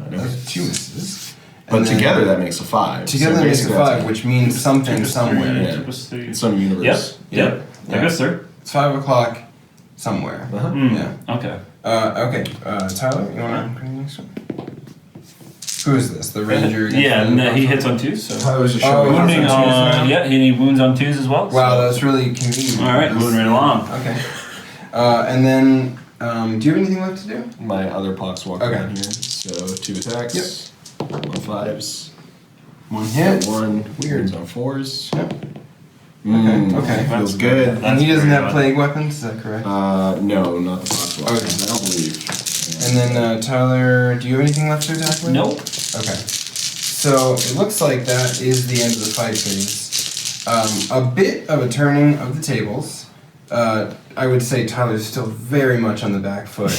No. That's 2 misses. But And then- together that makes a 5. Together So that makes a basically 5, which means something somewhere. Yeah. 2+3. in some universe. Yep. Yeah. I guess, sir. It's 5 o'clock somewhere. Uh-huh. Mm. Yeah. Okay. Okay. Tyler, you want to bring the next one? Who is this? The ranger? against Yeah, the and he buff? hits on 2s. So I was just Oh, showing wounding wounding on twos now? on he wounds on 2s as well. Wow, so. that's really convenient. All right, moving right along. Okay. And then, do you have anything left to do? my other pox walk Okay. down here. So 2 attacks, 1 5s, One hit. 1 Weird. on 4s. Yep. Okay. Feels good. And he doesn't very have odd. plague weapons, is that correct? No, not the pox walk. Okay. I don't believe. And then, Tyler, do you have anything left to attack with? Nope. Okay. So it looks like that is the end of the fight phase. A bit of a turning of the tables. I would say Tyler's still very much on the back foot.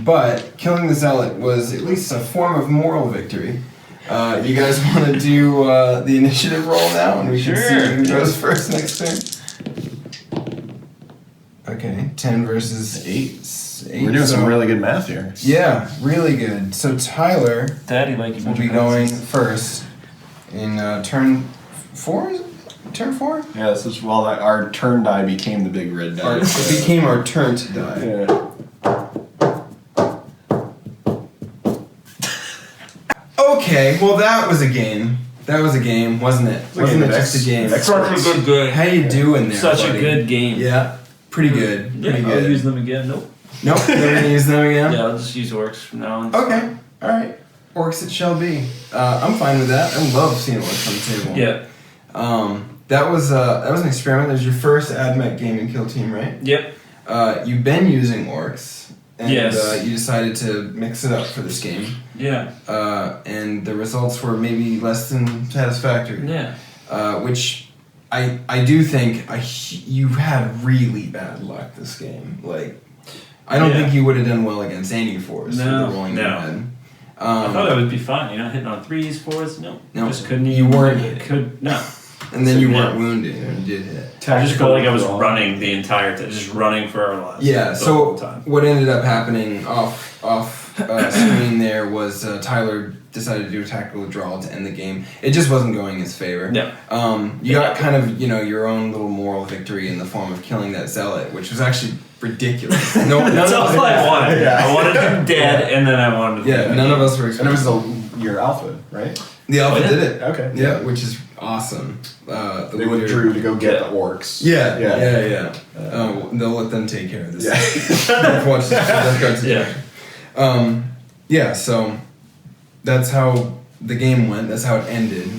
But killing the zealot was at least a form of moral victory. You guys want to do the initiative roll now, and we can see who goes first next turn? Okay, 10 versus 8. We're doing some really good math here. Yeah, really good. So Tyler Daddy like you. will be going first in turn 4. Is it? Turn 4? Yeah, this is our turn die became the big red die. It became our turn to die. Yeah. Okay, well that was a game. That was a game, wasn't it? Wasn't it just a game? Such a good game. How you doing there, Such buddy? a good game. Yeah, pretty good. Yeah, Pretty I'll good. use them again. Nope. Nope, never gonna use them again? Yeah, I'll just use orcs from now on. Okay, alright. Orcs it shall be. I'm fine with that. I love seeing orcs on the table. Yeah. That was an experiment. That was your first AdMech game and kill team, right? Yep. You've been using orcs, and Yes. you decided to mix it up for this game. Yeah. And the results were maybe less than satisfactory. Yeah. Which I do think you had really bad luck this game. Like, I don't think you would have done well against any force with the rolling you had. I thought I would be fine. Hitting on 3s, 4s. No. Just couldn't. You weren't hitting. hitting. No. And then you weren't wounded, and you did hit. I just felt like I was running the entire time, just running for our lives. Yeah. the So whole time. what ended up happening off screen there was Tyler decided to do a tactical withdrawal to end the game. It just wasn't going in his favor. Yeah. You got kind of your own little moral victory in the form of killing that zealot, which was actually ridiculous. That's all I wanted. Yeah. I wanted him dead, and then I wanted to. Yeah, none of us were And it expecting. was your alpha, right? The alpha Oh, yeah? did it. Okay. Yeah, which is awesome. The They leader- withdrew to go get the orcs. Yeah. They'll let them take care of this. Yeah. Watch the Death Guard Yeah. Yeah, so that's how the game went. That's how it ended.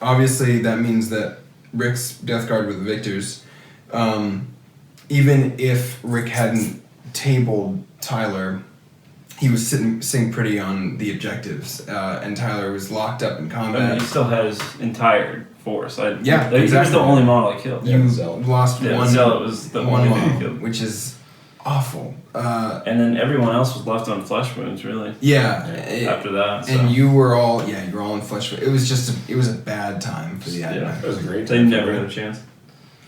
Obviously, that means that Rick's Death Guard were the victors. Even if Rick hadn't tabled Tyler, he was sitting pretty on the objectives, and Tyler was locked up in I combat. mean, he still had his entire force. Yeah, He was exactly. the only model I killed. You Zealot. lost Yeah, one. Zealot was the one only thing model, he killed. which is awful. And then everyone else was left on flesh wounds, really. Yeah. After that, so. And you were all in flesh. It was just it was a bad time for the Yeah. Adeptus. It was a great They time. never had a chance.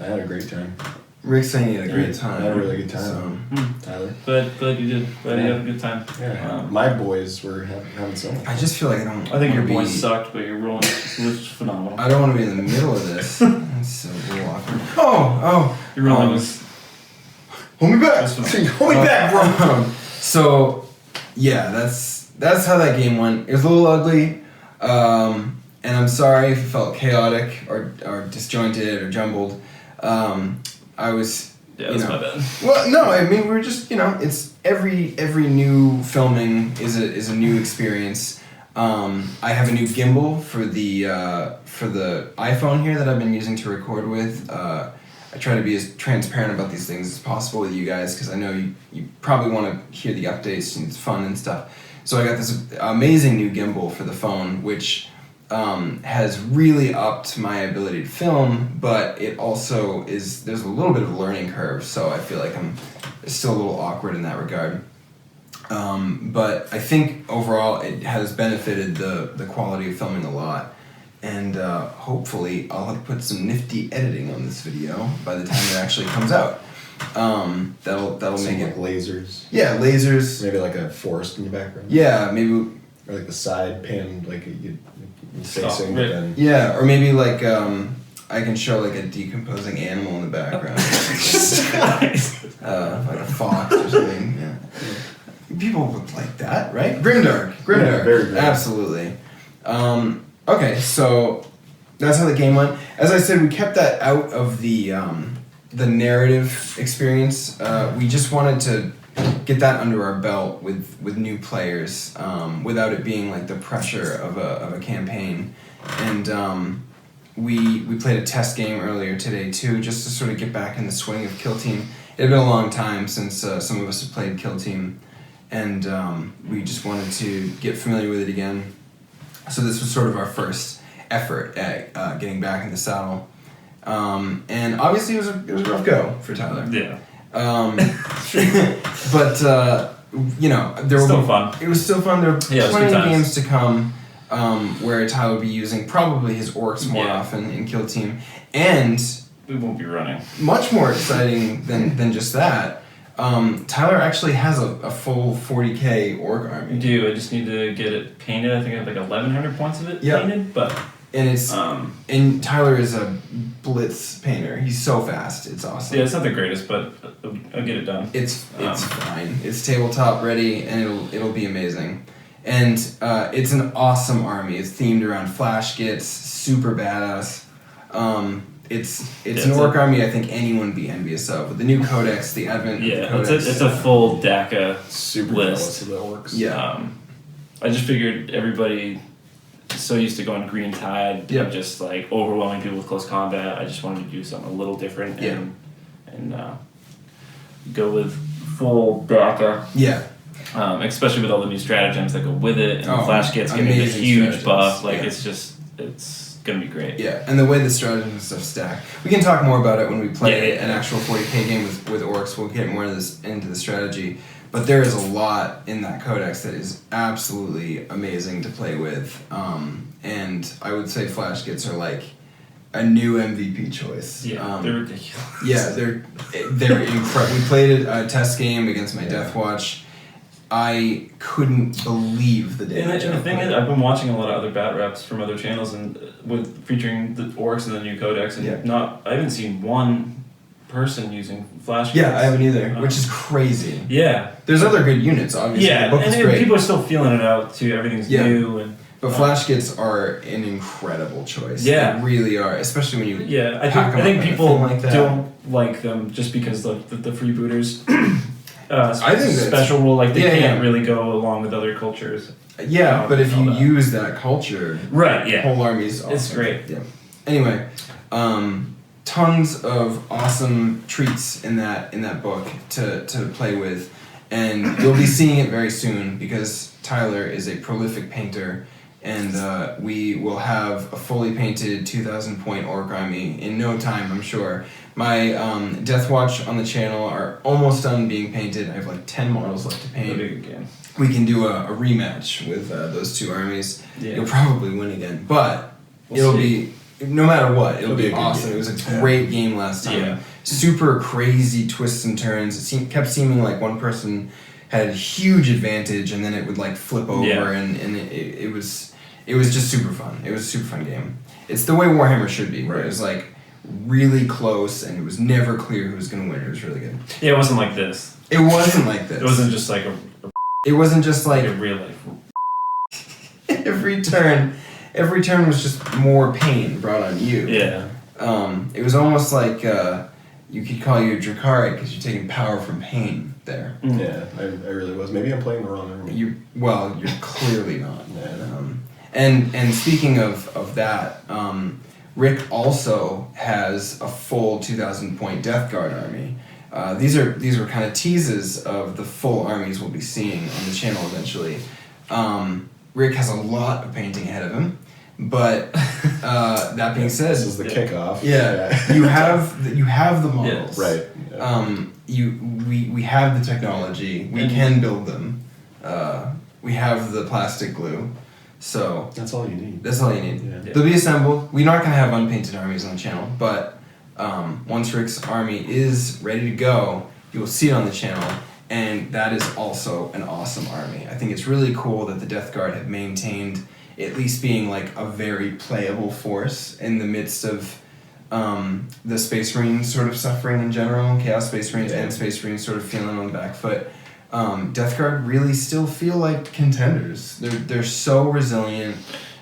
I had a great time. Rick's saying he had a great time. I had a really good time. So, Tyler. But glad you did. Glad you Yeah. had a good time. Yeah. My boys were having so much. I just feel like I don't. I think your wanna boys be- sucked, but your rolling was phenomenal. I don't want to be in the middle of this. It's so a little awkward. Oh. Your rolling was. Hold me back. Just phenomenal. Hold me back, bro. So, yeah, that's how that game went. It was a little ugly, and I'm sorry if it felt chaotic or disjointed or jumbled. I was. Yeah, that's my bad. Well, no, I mean we're just it's every new filming is a new experience. I have a new gimbal for the iPhone here that I've been using to record with. I try to be as transparent about these things as possible with you guys because I know you probably want to hear the updates and it's fun and stuff. So I got this amazing new gimbal for the phone, which has really upped my ability to film, but it also there's a little bit of a learning curve, so I feel like I'm still a little awkward in that regard. But I think overall it has benefited the quality of filming a lot, and hopefully I'll have put some nifty editing on this video by the time it actually comes out. That'll Some, make like it. lasers. Yeah, lasers. Maybe like a forest in the background. Yeah, maybe. Or like the side pan, like you Stop, facing, right. but then. Yeah, or maybe like I can show like a decomposing animal in the background, like a fox or something. Yeah. People would like that, right? Grimdark. Grimdark. Yeah, very grim. Absolutely. Okay, so that's how the game went. As I said, we kept that out of the narrative experience. We just wanted to get that under our belt with new players, without it being like the pressure of a campaign. And we played a test game earlier today too, just to sort of get back in the swing of Kill Team. It had been a long time since some of us had played Kill Team, and we just wanted to get familiar with it again. So this was sort of our first effort at getting back in the saddle. And obviously it was a rough go for Tyler. Yeah. But you know, there Still were fun. It was still fun. There were Yeah, plenty of games to come where Tyler would be using probably his orcs more Yeah. often in Kill Team, and We won't be running. much more exciting than just that. Tyler actually has a full 40k orc I army. do. I just need to get it painted. I think I have like 1,100 points of it Yeah. painted, but And it's and Tyler is a blitz painter. He's so fast. It's awesome. yeah, it's not the greatest, but I'll get it done. It's fine. It's tabletop ready, and it'll be amazing. And it's an awesome army. It's themed around flash gits, super badass. It's an orc army I think anyone would be envious of. With the new codex, the advent of the Yeah, codex. it's a full DACA Super list. jealous of the orcs. Yeah. I just figured everybody is so used to going green tide Yeah. and just like overwhelming people with close combat. I just wanted to do something a little different and go with full DACA. Yeah. Especially with all the new stratagems that go with it, and the Oh, flash gets getting a amazing huge stratagems. buff. Like Yeah. it's gonna be great. Yeah, and the way the strategies and stuff stack. We can talk more about it when we play Yeah. an actual 40k game with orcs. We'll get more into the strategy. But there is a lot in that codex that is absolutely amazing to play with. And I would say flash gits are like a new MVP choice. Yeah, they're ridiculous. Yeah, they're incredible. We played a test game against my Death Watch. I couldn't believe the damage. And the thing is, I've been watching a lot of other bat reps from other channels and with featuring the orcs and the new codex, and I haven't seen one person using flash. Yeah, I haven't either, which is crazy. Yeah, There's other good units, obviously. yeah, The book is and great. people are still feeling it out too. Everything's new and. But flash kits are an incredible choice. Yeah. They really are, especially when you Yeah, I pack 'em think up in a people thing like that. don't like them just because the freebooters. I think that's- special rule, like they Yeah, can't yeah. really go along with other cultures. Yeah, but if all you that. use that culture, Right. Yeah. whole army's awesome. It's great. Yeah. Anyway, tons of awesome treats in that book to play with, and you'll be seeing it very soon because Tyler is a prolific painter, and we will have a fully painted 2,000 point orc army in no time, I'm sure. My Death Watch on the channel are almost done being painted. I have like 10 models left to It'll paint. be a good game. We can do a rematch with those two armies. Yeah. You'll probably win again, but We'll it'll see. be, no matter what, it'll be be a good awesome. game. It was a great game last time. Yeah. Super crazy twists and turns. It kept seeming like one person had a huge advantage, and then it would like flip over, Yeah. and it was just super fun. It was a super fun game. It's the way Warhammer should be, where it was like really close, and it was never clear who was going to win. It was really good. Yeah, it wasn't like this. It wasn't like this. It wasn't just like It wasn't just like a real life. every turn was just more pain brought on you. Yeah. It was almost like you could call you a Drakari because you're taking power from pain there. Yeah, I really was. Maybe I'm playing the wrong army. You're clearly not. Yeah. And speaking of that, Rick also has a full 2,000 point Death Guard army. These were kind of teases of the full armies we'll be seeing on the channel eventually. Rick has a lot of painting ahead of him, but that being said, This is the kickoff. yeah, you have the models, Right. Yeah. We have the technology. We can build them. We have the plastic glue, so That's all you need. that's all you need. Yeah. They'll be assembled. We're not gonna have unpainted armies on the channel, but once Rick's army is ready to go, you will see it on the channel, and that is also an awesome army. I think it's really cool that the Death Guard have maintained at least being like a very playable force in the midst of the Space Marines sort of suffering in general, Chaos Space Marines and Space Marines sort of feeling on the back foot. Death Guard really still feel like contenders. They're so resilient.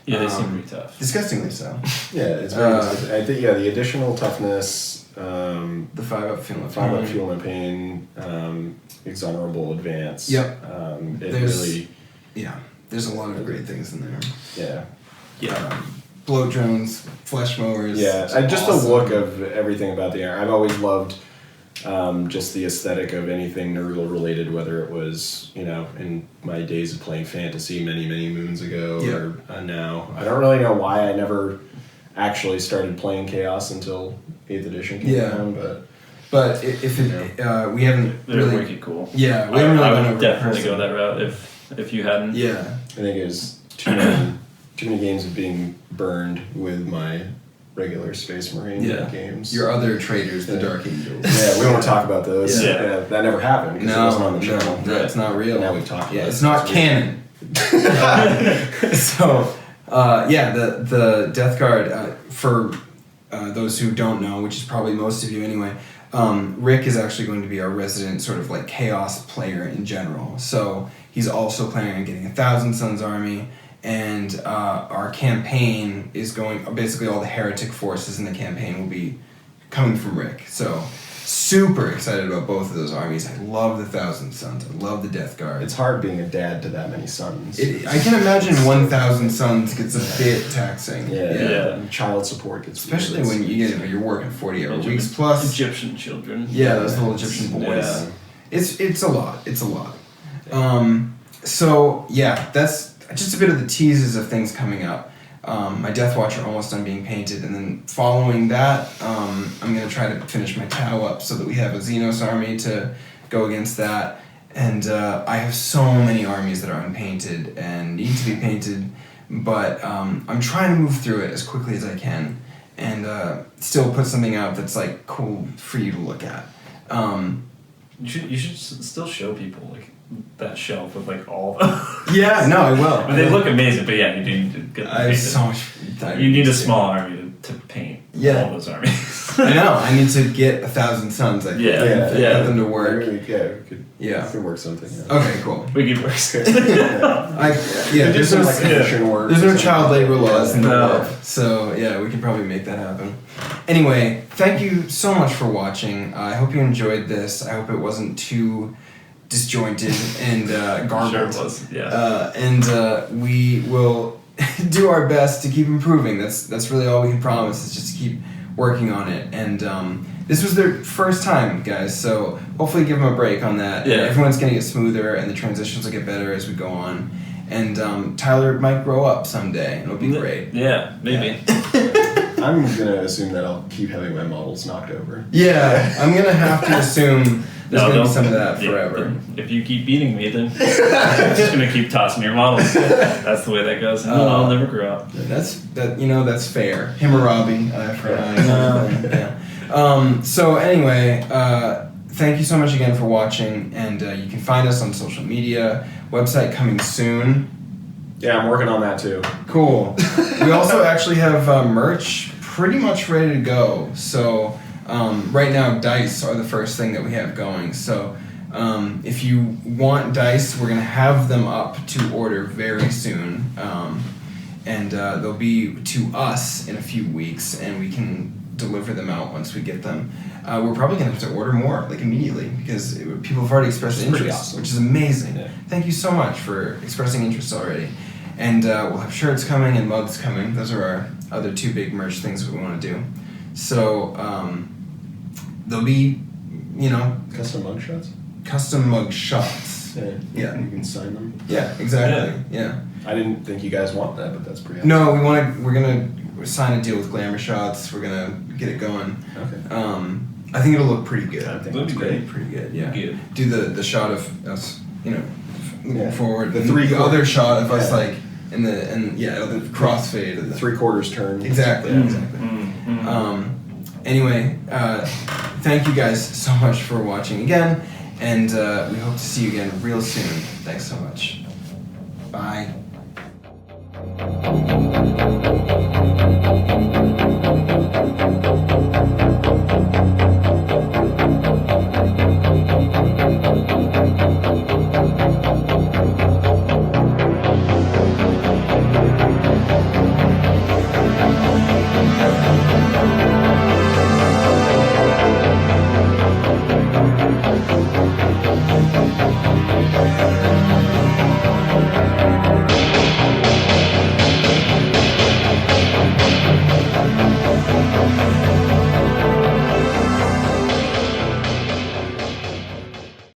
Yeah, they seem pretty tough. Disgustingly so. Yeah, it's very I think the additional toughness, the 5-up fuel and 5-up fuel and pain, exonerable advance. Yep. There's a lot of great things in there. Yeah. Yeah. Blow drones, flesh mowers. Yeah, just awesome. the look of everything about the army. I've always loved just the aesthetic of anything Nurgle related, whether it was, in my days of playing fantasy many, many moons ago or now. I don't really know why I never actually started playing Chaos until 8th edition came out, but if we haven't They're really wicked cool. Yeah, we haven't really I gone would over definitely person. go that route if you hadn't. Yeah. I think it was too many games of being burned with my regular Space Marine games. Your other traders, the Dark Angels. Yeah, we don't want to talk about those. Yeah. That never happened because it wasn't on the channel. No, it's not real. Now we talk about it. It's not canon. The Death Guard, for those who don't know, which is probably most of you anyway, Rick is actually going to be our resident sort of like Chaos player in general. So he's also planning on getting a Thousand Sons army, and our campaign is going, basically all the heretic forces in the campaign will be coming from Rick. So super excited about both of those armies. I love the Thousand Sons. I love the Death Guard. It's hard being a dad to that many sons. I can imagine 1,000 sons gets a bit taxing. Yeah. Child support gets Especially when you're working 40-hour weeks plus. Egyptian children. Yeah, those little Egyptian boys. Yeah. It's a lot. It's a lot. So yeah, that's just a bit of the teases of things coming up. My Death Watch are almost done being painted, and then following that, I'm going to try to finish my Tau up so that we have a Xenos army to go against that. And I have so many armies that are unpainted and need to be painted, but I'm trying to move through it as quickly as I can and still put something out that's like cool for you to look at. You should still show people like that shelf with like all of them. Yeah, no, I will. But they look amazing, but yeah, you do need to get them I have painted. so much. You need a small army to paint all those armies. I know. I need to get 1,000 sons. I think. Get them to work. We could work something. Yeah. Okay, cool. We could work. There's no commission work. There's no child labor laws in the No. world, so yeah, we can probably make that happen. Anyway, thank you so much for watching. I hope you enjoyed this. I hope it wasn't too disjointed and garbled. Sure it was. Yeah. We will do our best to keep improving. That's really all we can promise, is just to keep working on it. And this was their first time, guys, so hopefully give them a break on that. Yeah. Everyone's going to get smoother, and the transitions will get better as we go on. And Tyler might grow up someday, and it'll be great. Yeah, maybe. I'm gonna assume that I'll keep having my models knocked over. Yeah, I'm going to have to assume there's going to be some of that forever. If you keep beating me, then I'm just going to keep tossing your models. That's the way that goes. And I'll never grow up. That's fair. Hammurabi, eye for an eye. Yeah. So anyway, thank you so much again for watching, and you can find us on social media. Website coming soon. Yeah, I'm working on that too. Cool. We also actually have merch pretty much ready to go. So right now, dice are the first thing that we have going. So if you want dice, we're going to have them up to order very soon. And they'll be to us in a few weeks, and we can deliver them out once we get them. We're probably going to have to order more, like immediately, because people have already expressed interest, awesome. which is amazing. Yeah. Thank you so much for expressing interest already. And we'll have shirts coming and mugs coming. Those are our other two big merch things that we want to do. So there'll be, Custom mug shots? custom mug shots. Yeah. You can sign them. Yeah, exactly. Yeah. I didn't think you guys want that, but that's pretty awesome. No, we're gonna sign a deal with Glamour Shots. We're gonna get it going. Okay. I think it'll look pretty good. I think That'd be great. Pretty good. Yeah. Good. Do the shot of us, moving forward. The and three the other quarters. shot of us Yeah. like the crossfade of The 3/4 turn. Exactly. Yeah. Exactly. Anyway, thank you guys so much for watching again, and we hope to see you again real soon. Thanks so much. Bye.